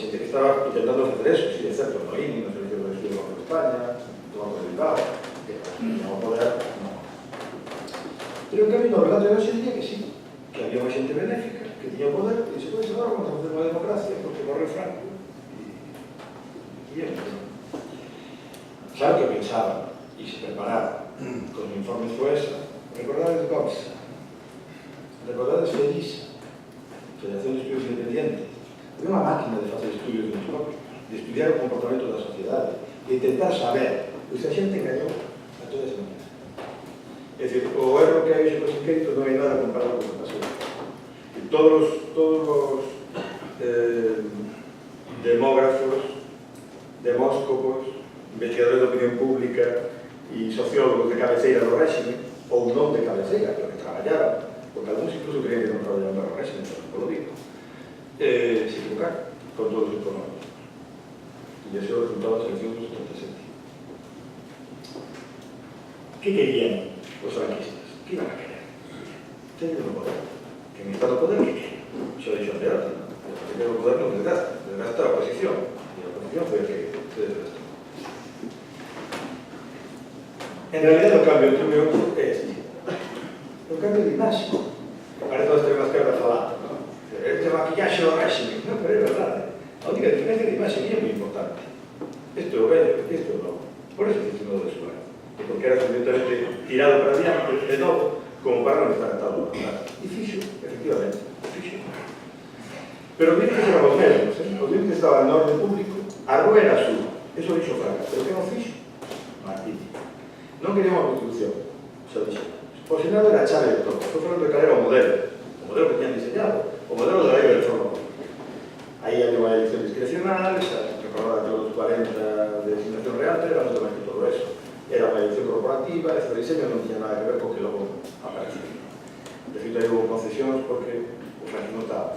B: xente que estaba intentando facer eso, sí, é certo, no INI, no Servicio de Estudio de España, no Banco de Bilbao, que no poder, no. Pero en cambio, no relato de hoxe diría que sí, que había unha xente benéfica, que tiña poder, e se pode agora vamos a facer unha democracia, porque morre Franco, e é eso. Claro que pensaba, e se preparaba, con informes Foesa, recordades Goxa, recordades Felisa, Federación de Estudios Independientes, había unha máquina de facer estudios demoscópicos, de estudiar o comportamento da sociedade, de intentar saber, pois a xente engañou a toda esa maneira. É dicir, o erro que hai hoxe cos inquéritos non hai nada comparado con o que pasou. E todos os demógrafos, demóscopos, investigadores de opinión pública e sociólogos de cabeceira do réxime, ou non de cabeceira, pero que traballaban, porque algúns incluso creían que non traballaban para o réxime, por lo digo, se equivocaron con todos os económicos. E ese é o resultado das eleccións dos 77. Que querían os franquistas? Que iban a querer? Teñen o poder. Que en estado poder, que querían? Xo dixo ante arte, que o poder non desgasta a oposición. E a oposición foi a que se desgastou. En realidad, o cambio entre un e outro é este. O cambio de imaxe. Parece que nós temos que falar. Este maquillaxe do réxime. Non, pero é verdade. A única diferencia de imaxe é moi importante. Isto é o vello, isto é o novo. Por eso se estimou de suar. Porque era suficientemente tirado para diante, de novo, como para non estar atado a nada. E fixo, efectivamente, fixo. Pero os límites eran os mesmos. Os límites estaban no orden público, a rúa era a súa. Eso dixo Franco. Pero que non fixo? Martín. Non quería unha constitución, xa dixo. Por si nada era a chave de todo. Estou falando de cal era o modelo que tiñan diseñado, o modelo da lei de reforma política. Aí había unha elección discrecional, xa recordaba que os 40 de designación real, pero era tamén que todo eso. Era unha elección corporativa, ese diseño non tiña nada que ver co que logo apareceu. De feito, aí houve concesións porque o franquismo estaba.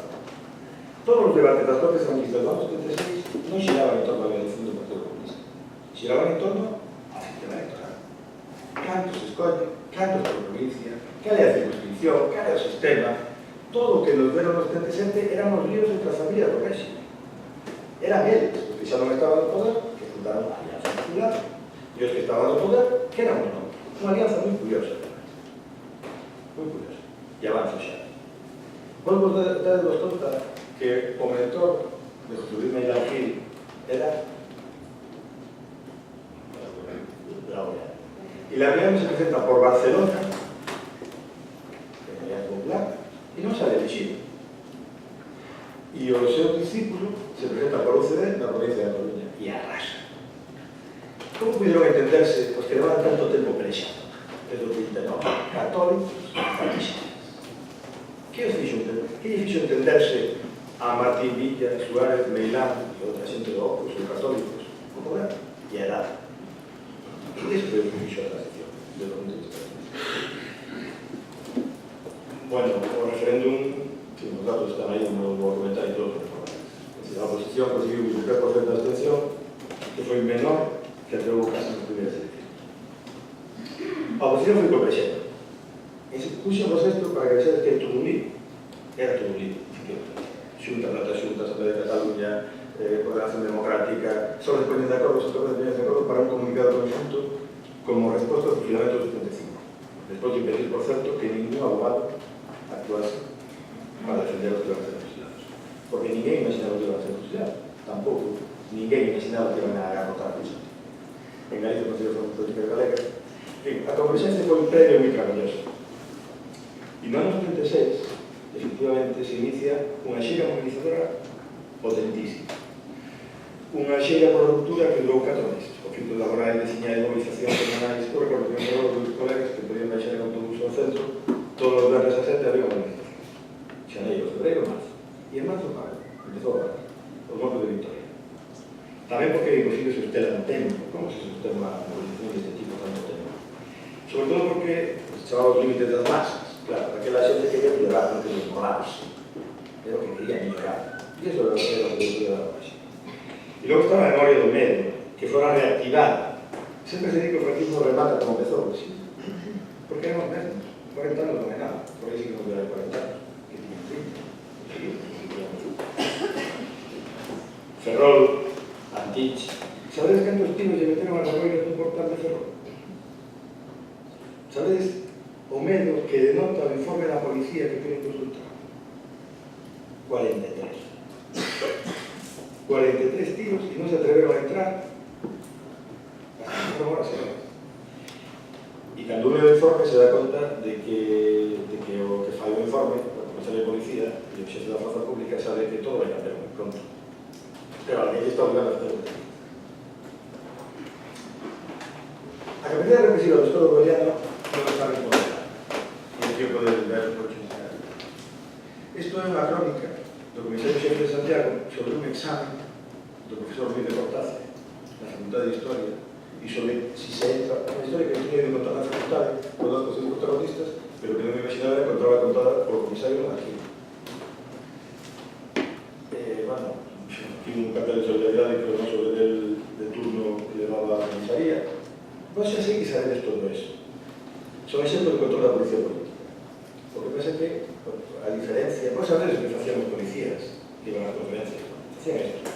B: Todos os debates das Cortes franquistas do ano 76 non xiraban en torno á elección do Partido Comunista. Xiraban en torno á sistema electoral. Cantos se escolle, cantos por provincia, cal é a circunscripción, cal é o sistema. Todo o que nos deron nos 77 eran os líos entre as familias do réxime. Eran eles, os que xa non estaban no poder, que fundaron a Alianza Popular, e os que estaban no poder, que eran os non. Unha alianza moi curiosa. Moi curiosa. E avanzo xa. Volvo a daros conta que o mentor de José Luis Meirán Gil era Laureano. E Laureano se presenta por Barcelona, que é Alianza Popular, e non sale elegido. E o seu discípulo se presenta por UCD na provincia de Coruña e arrasa. Como puderon entenderse os que levaban tanto tempo pelexando? Desde o 29, católicos e fascistas. Que lle fixo entenderse a Martín Villa, Suárez, Meilán e outra xente do Opus, os católicos, o poder e a edad? E iso foi o que fixo a transición, desde o punto de vista. Bueno, o referéndum, os datos están aí no argumentario todo, a oposición conseguiu un 23% de abstención, que foi menor que a teu caso nas primeiras eleccións. A oposición foi por exemplo. E se puxo vos isto para que vexades que é todo un lío. Era todo un lío. Xunta, plata xunta, Asamblea de Cataluña, Ordenación Democrática, só se poñen de acordo, se poñen de acordo para un comunicado conjunto como resposta ao fusilamento dos 75. Despois de impedir, por certo, que ningún abogado actuase para defender os que iban a ser fusilados. Porque ninguén imaginaba que iban a ser fusilados. Tampouco. Ninguén imaginaba que iban a agarrotar a fusilados. En Galicia, o Consello de Formación Política Galega. En fin, a converxencia foi un previo moi traballoso. E no ano 76, efectivamente, se inicia unha xeira mobilizadora potentísima. Unha xeira por ruptura que durou 4 meses. Conflictos laborais, veciñais, movilización, personais, por recordo que me dos colegas que podían baixar en autobús ao centro, todos os verdes a 7 había unha movilización. Xaneiro, febrero, marzo. E en marzo, empezou a parar. Os montes de Victoria. Tamén porque é imposible sostener no tempo. Como se sostén unha movilización deste tipo tanto tempo? Sobre todo porque se chamaba os límites das masas. Claro, aquela xente quería mellorar, non quería molarse. Era o que quería mellorar. E iso era o que quería dar a máxima. E logo estaba a memoria do medo, que fora reactivada. Sempre se di que o franquismo remata como empezou, sí. Porque eran os mesmos. 40 anos non é nada. Por aí sí que non dura 40 anos. Que tiñan 30. Ferrol, Antich. Sabedes cantos tiros lle meteron a Raboiras no portal de Ferrol? Sabedes o medo que denota o informe da policía que queren consultar? 43. 43 tiros e non se atreveron a entrar hasta horas. E cando uno o informe se dá conta de que o que fai o informe, o comisario de policía e o xefe da Forza Pública sabe que todo vai cambiar moi pronto. Pero alguén está obligado a facer o que a capacidade represiva do Estado boliviano non está respondida. E aquí o poder ver por xeral. Isto é unha crónica do comisario xefe de Santiago sobre un examen do profesor Luis de Cortázar na Facultade de Historia e sobre si se entra unha historia que tenía de contar na facultade con dos posibles protagonistas, pero que non me imaginaba encontraba contada por comisario no arquivo. Bueno, aquí un cartel de solidaridade que o noso de turno que levaba a comisaría. Vos xa sei que sabedes todo iso. Son exemplos de control da policía política. O que pasa que, a diferencia, vos sabedes o que facían os policías que iban a conferencias, facían isto.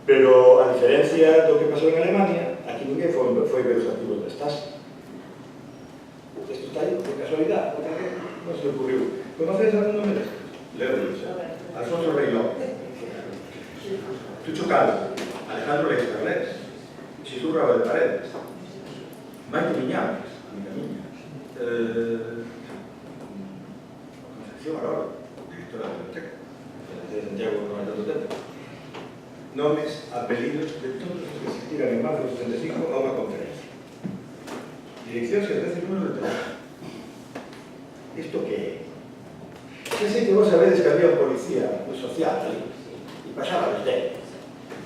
B: Pero, a diferencia do que pasou en Alemania, aquí ninguén foi ver os arquivos da Stasi. Isto está aí, por casualidade, porque non se le ocurriu. Conoces algún nome deste? Leo, Alfonso Reiló, Tucho Calvo, Alejandro Leixarles, Xisu Raba de Paredes, Maite Miñares, amiga miña, Concepción Arora, directora da biblioteca, de Santiago no hai tanto tempo. Nomes, apelidos de todos os que asistiran en marzo de 65 a unha conferencia. Direccións e veces número de teléfono. Isto que é? Xa sei que vos sabedes que había un policía social ali e pasaba os dedos,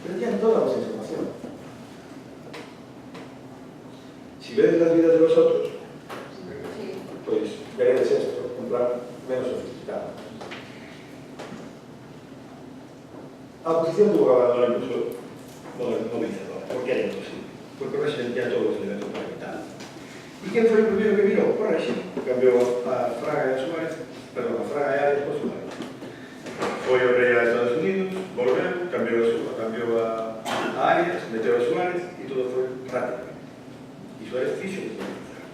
B: pero tiñan toda a vosa información. Si vedes las vidas de vosotros, pues veréis esto, en plan menos sofisticado. A oposición tuvo que abandonar incluso movilizador. ¿Por qué era imposible? Porque ahora se metía todos los elementos para evitarlo. ¿Y quién fue el primero que miró? Por ahí cambió a Fraga y a Suárez, perdón, a Fraga y a Arias por Suárez. Foi o rei a Estados Unidos, volveu, cambiou a Arias, meteu a Suárez e todo foi rápido. E Suárez fixo que se movilizar.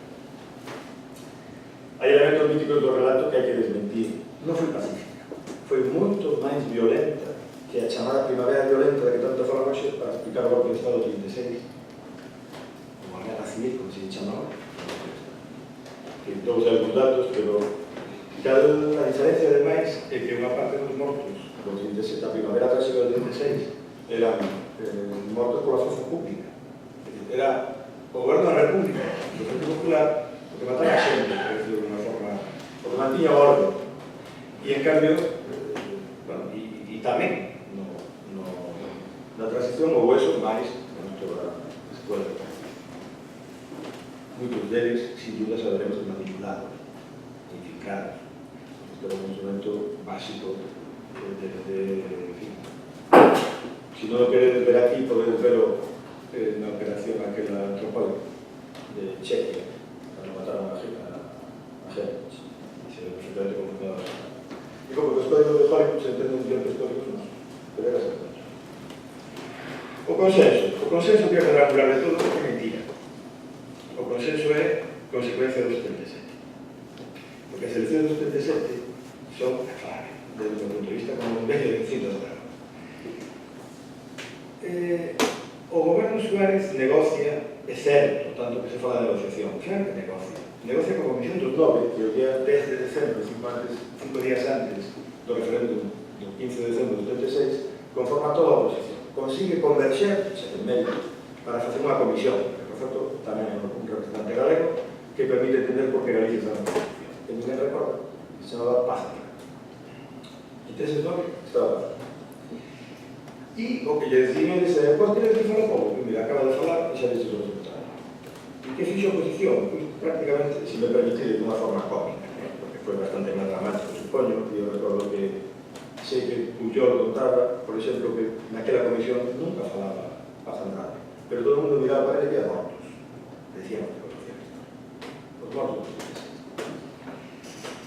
B: Hai elementos míticos do relato que hai que desmentir. Non foi pacífica, foi moito máis violenta que a chamada primavera violenta de que tanto falamos hoxe para explicar o golpe de Estado do 36, ou a guerra civil, como se chamaba, que todos algúns datos, pero a diferencia ademais é que unha parte dos mortos do 37, a primavera trágica do 36 eran mortos pola forza pública. Era o goberno da República, do Partido Popular, o que mataba a xente, por decirlo de unha forma, o que mantiña o orden. E en cambio, bueno, e tamén na transición houve eso máis dentro da escola. Muitos deles, sin duda, saberemos manipulados, infiltrados. Este era un instrumento básico en fin. Si non lo queredes ver aquí, podedes verlo na operación aquela antropóloga de Chequia, cando mataron a Helmut. E se ve perfectamente confundado. Digo, porque os códigos de Hollywood se entenden bien os códigos non, pero era ese. O consenso que é regular de todo é mentira. O consenso é consecuencia do 77. Porque as eleccións do 77 son a clave, desde o meu punto de vista, como un medio de cinto de trago. O goberno Suárez negocia, é certo, tanto que se fala de negociación, claro que negocia. Negocia con a Comisión dos 9, que o día 10 de decembro, 5 días antes do referéndum do 15 de decembro do 76, conforma toda a oposición. Consigue converxer, se ten mérito, para facer unha comisión, que por certo tamén é un representante galego, que permite entender por que Galicia está na Constitución. Que ninguén recorda, que se chamaba Paz. E teses nome, estaba Paz. E o que lle decían eles é, pois tenes que falar pouco, que mira, acaba de falar e xa viste o resultado. E que fixo a oposición? Pois prácticamente, se me permitire, de unha forma cómica, porque foi bastante máis dramático, supoño, e eu recordo que sei que Puyol contaba, por exemplo, que naquela comisión nunca falaba Paz Andrade, pero todo o mundo miraba para ele que había mortos. Decíamos que os mortos.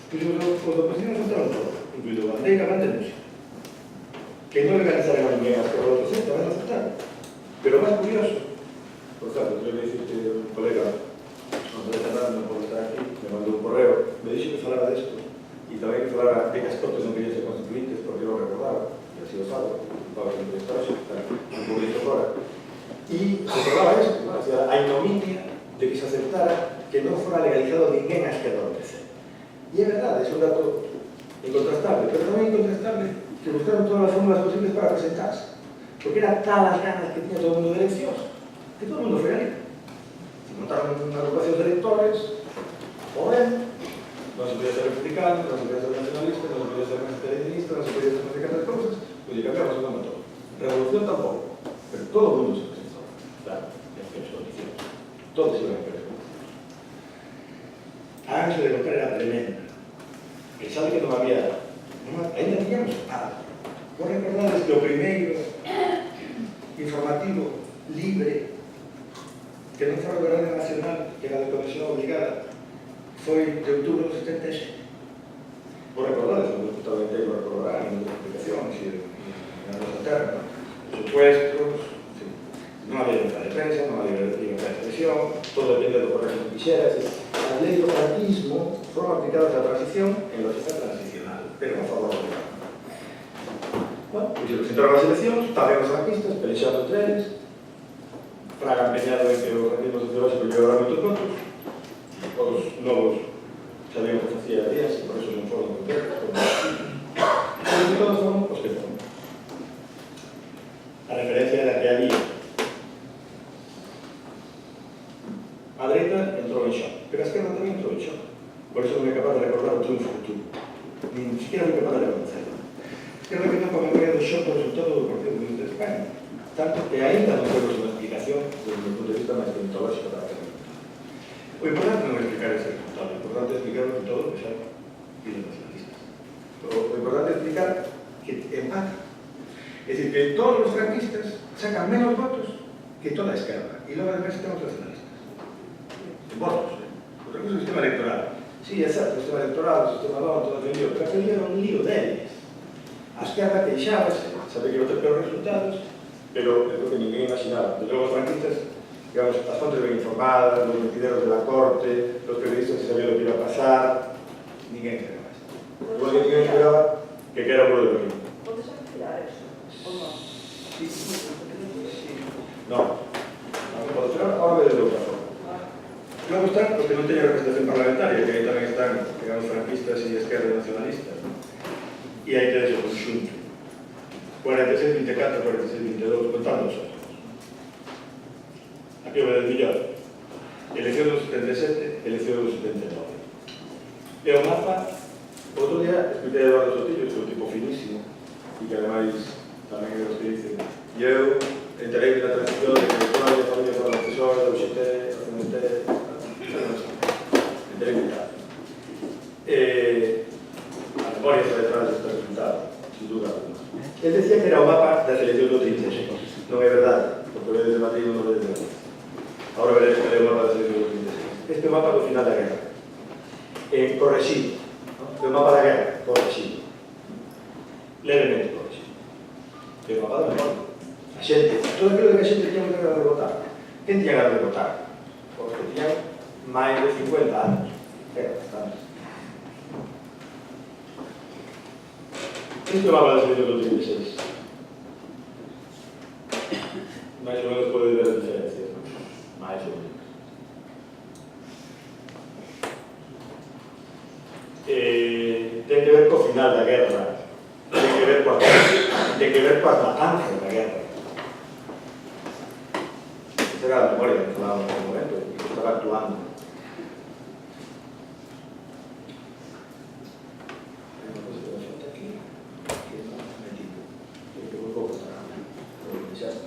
B: Pois os da oposición soltaron todo, incluído Bandeira, Banda e Música. que non legalizaran a ninguén as perdas do centro, van a aceptar. Pero o máis curioso, por certo, tengo que dicir que un colega, Andrés Fernando, por estar aquí, me mandou un correo, me dixo que falara desto, e tamén que falara de que as Cortes non querían ser constituintes, porque eu recordaba, e así o falo, para que me está un poquito fora. E se falaba isto, a ignominia de que se aceptara que non fora legalizado ninguén a esquerda do centro. E é verdade, é un dato incontrastable, pero tamén incontrastable que buscaron todas as fórmulas posibles para presentarse. Porque era tal as ganas que tiña todo o mundo de eleccións, que todo o mundo foi ali. Se montaron unhas agrupacións de electores, o ben, non se podía ser republicano, non se podía ser nacionalista, non se podía ser nacionalista, non se podía ser modificar as cousas, e lle cambiamos o nome todo. Revolución tampouco, pero todo o mundo se presentou. Claro, eleccións, condicións. Todos iban a querer. A ansia de votar era tremenda. Que sabe que non había, ainda tiñamos nada. Vos recordades que o primeiro informativo libre que non foi o Radio Nacional, que era de conexión obligada, foi de outubro do 77. Vos recordades, o diputado inteiro recordará en as explicacións e na nosa terra, os supuestos, non había libertad de prensa, non había libertad de expresión, todo depende do correcto que quixera. As leis do franquismo foron aplicadas á transición en lógica transicional, pero a favor do goberno. Bueno, pois se presentaron as eleccións, tamén os franquistas, pelexando entre eles, Fraga empeñado en que o franquismo sociológico llevara moitos votos, os novos sabían que facía días e por eso non foron concretos, pero todos foron os que foron. A referencia era que había a dereita entrou en shock, pero a esquerda tamén entrou en shock. Por eso non é capaz de recordar o triunfo futuro. Ni siquiera foi capaz de reconocerlo. Eu repito con a memoria do shock do resultado do Partido Comunista de España. Tanto que ainda non temos unha explicación desde o punto de vista máis mitológico da acción. O importante non é explicar ese resultado, o importante é explicar o resultado que xa piden os franquistas. O importante é explicar que empata. É dicir, que todos os franquistas sacan menos votos que toda a esquerda. E logo además estamos nacionalistas. Votos, porque é un sistema electoral. Sí, é certo, o sistema electoral, o sistema novo, todo defendido, pero aquel era un lío deles. A esquerda queixábase, sabe que iba a ter peores resultados, pero é o que ninguén imaginaba. De logo, os franquistas, digamos, as fontes ben informadas, los mentideros de la corte, los periodistas que sabían lo que iba a pasar, ninguén esperaba isto. Igual que ninguén esperaba que era o muro de Berlín.
C: ¿Podes activar eso? ¿O no?
B: Sí. No. Non pode ser ahora de outra forma. Logo están os que non teñen representación parlamentaria, que aí tamén están, digamos, franquistas e esquerdas nacionalistas. E aí tedes o conxunto. 46, 24, 46, 22, contando os outros. Aquí o vedes millor. Elección do 77, elección do 79. E o mapa, outro día, escutei a Eduardo Sotillo, que é un tipo finísimo, e que ademais tamén é os que dicen, e eu enterei na transición de que toda a minha familia fora da Tesora, da UXT, da CNT, enterei que tal. A memoria está detrás deste resultado, sin duda alguna. Él decía que era o mapa da selección do 36. Non é verdade, porque vedes de Madrid non vedes de Madrid. Ahora veréis que é o mapa da selección do 36. Este é o mapa do final da guerra. Correxido. O mapa da guerra, correxido. Levemente correxido. É o mapa da memoria. A xente, todo aquilo que a xente tiña que ganas de votar. Quen tiña ganas de votar? Os que tiñan máis de 50 anos. Era bastante. Este é o mapa da selección do 36. Mais ou menos pode ver as diferencias. Mais ou menos. Ten que ver co final da guerra. Ten que ver coas matanzas da guerra. Esa era a memoria que falábamos en momento, que estaba actuando.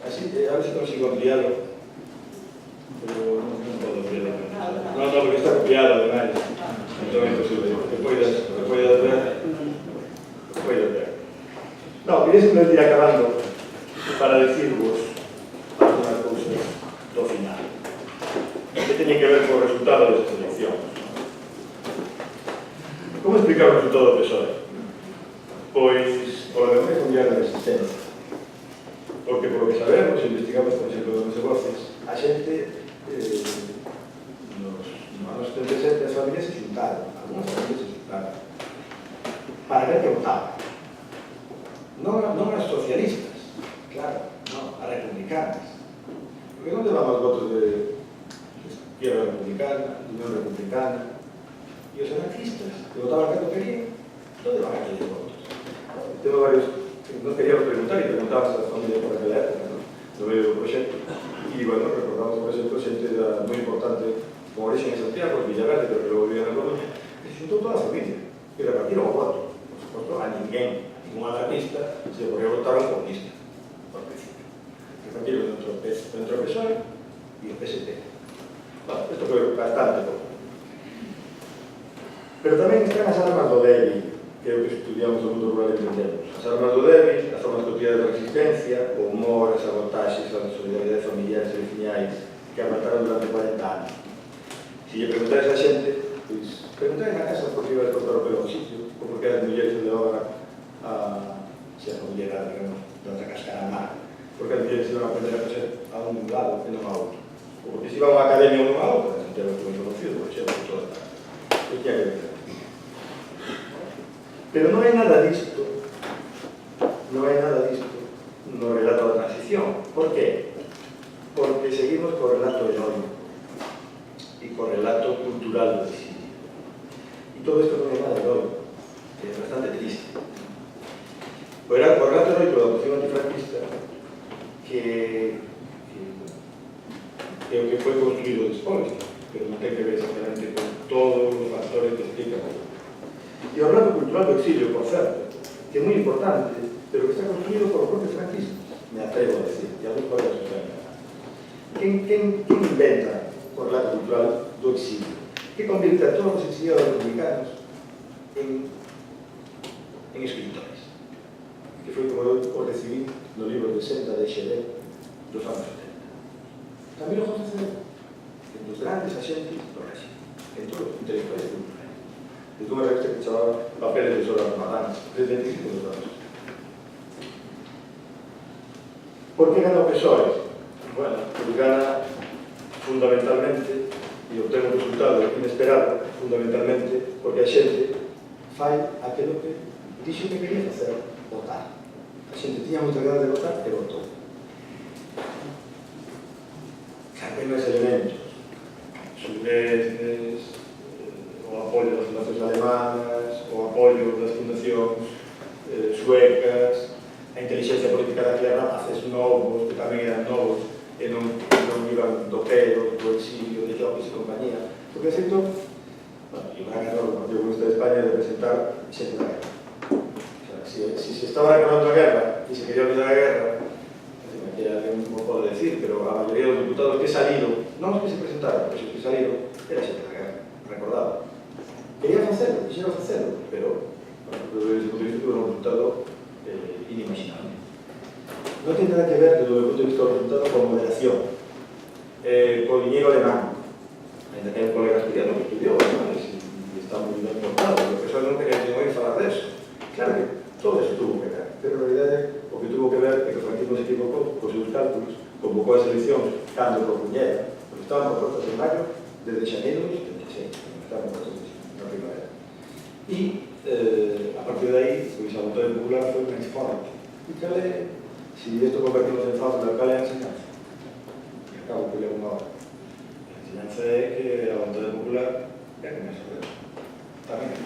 B: Así, a ver si consigo ampliarlo. Pero non podo ampliarlo. No, porque está copiado, además. Entón é imposible. O que poidas ver. No, quería simplemente ir acabando para decirvos algunas cousas do final. Que teñen que ver co resultado destas eleccións. Como explicar o resultado do PSOE? Pois, pola memoria familiar da resistencia. Porque, por lo que sabemos, investigamos, por exemplo, nos negocios, a xente nos anos 77 as familias se xuntaron, algunhas familias se xuntaron, para ver que votaban. Non as socialistas, claro, non, as republicanas. Porque non levan os votos de izquierda republicana, de Unión Republicana, e os anarquistas, que votaban cando querían, non levan aqueles votos. Tengo varios, non queríamos preguntar, e preguntábamos a las familias por aquela época, no medio do proxecto, e, bueno, recordamos, por exemplo, xente moi importante, con origen en Santiago, en Villaverde, pero que logo vivía na Coruña, que se xuntou toda a familia, e repartiron o voto. Por suposto, a ninguén, a ningún anarquista, se podría votar a un comunista, por principio. Repartiron dentro do PSOE e o PST. Bueno, isto foi bastante pouco. Pero tamén están as armas do débil, que é o que estudiamos no mundo rural e entendemos. As armas do débil, as formas cotidianas de resistencia, o humor, as sabotaxes, as solidaridades familiares e veciñais que aguantaron durante 40 anos. Se lle preguntáis a xente, pois, preguntáis na casa por que iba a cortar o pelo ao sitio, ou por que as mulleres se levaban se a muller era, digamos, de outra cascara má, porque as mulleres iban a aprender a coser a un lado e non a outro. Ou porque se iban a unha academia ou non a outra, en Santiago foi conocido, por exemplo, toda esta. Pois tinha que ver. Pero non hai nada disto, no relato da transición. Por qué? Porque seguimos co relato heroico e co relato cultural do exilio. E todo isto non é nada heroico, é bastante triste. O relato heroico da oposición antifranquista que é o que foi construído despois, pero non ten que ver exactamente con todos os factores que explican. E o relato cultural do exilio, por certo, que é moi importante, pero que está construído por o propio franquismo, me atrevo a decir, e a dos colegas sociales. Quen inventa o relato cultural do exilio? Que convirte a todos os exiliados republicanos en escritores? Que foi como eu o recibí no libro de Senta de Xedé dos anos 70. Camilo José Cedé, en dos grandes axentes do régimen, en todos os intelectuales culturales. Desde unha revista que se chamaba Papeles de Solas Madanas, desde 25 anos. Por que gana o PSOE? Bueno, pues gana fundamentalmente, e obtén un resultado inesperado, fundamentalmente, porque a xente fai aquilo que dixo que quería facer, votar. A xente tiña moita ganas de votar e votou. Hai máis elementos, sudetes, o apoio das fundacións alemanas, o apoio das fundacións suecas, a inteligencia política daqueles rapaces novos, que tamén eran novos, e non iban do pelo, do exilio, de Llopis e compañía. Porque é certo, e o gran error do Partido Comunista de España de presentar xente da guerra. O sea, si se estaba reclamando a guerra e se quería olvidar a guerra, que alguén non pode decir, pero a maioría dos diputados que saliron, non os que se presentaron, pero os que saliron, era xente da guerra, recordado. Querían facelo, quixeron facelo, pero desde o punto de vista tuvo un resultado inimaginable. Non ten nada que ver, desde o punto de vista do resultado, con moderación, co diñeiro alemán. Ainda que hai un colega estudiando que estudiou alemán e está moi ben portado, pero que só non quería que oír falar deso. Claro que todo eso tuvo que ver, pero en realidade o que tuvo que ver é que o franquismo se equivocou cos seus cálculos, convocou as eleccións cando propuñera, porque estaban propostas en maio desde xaneiro de 76, estaban propostas na primavera. E a partir de aí, pois a vontade popular foi máis forte. E cal é, se isto convertimos en fábula, cal é a enseñanza? E acabo que leo unha hora. A enseñanza é que a vontade popular é que máis sobre eso. Tamén.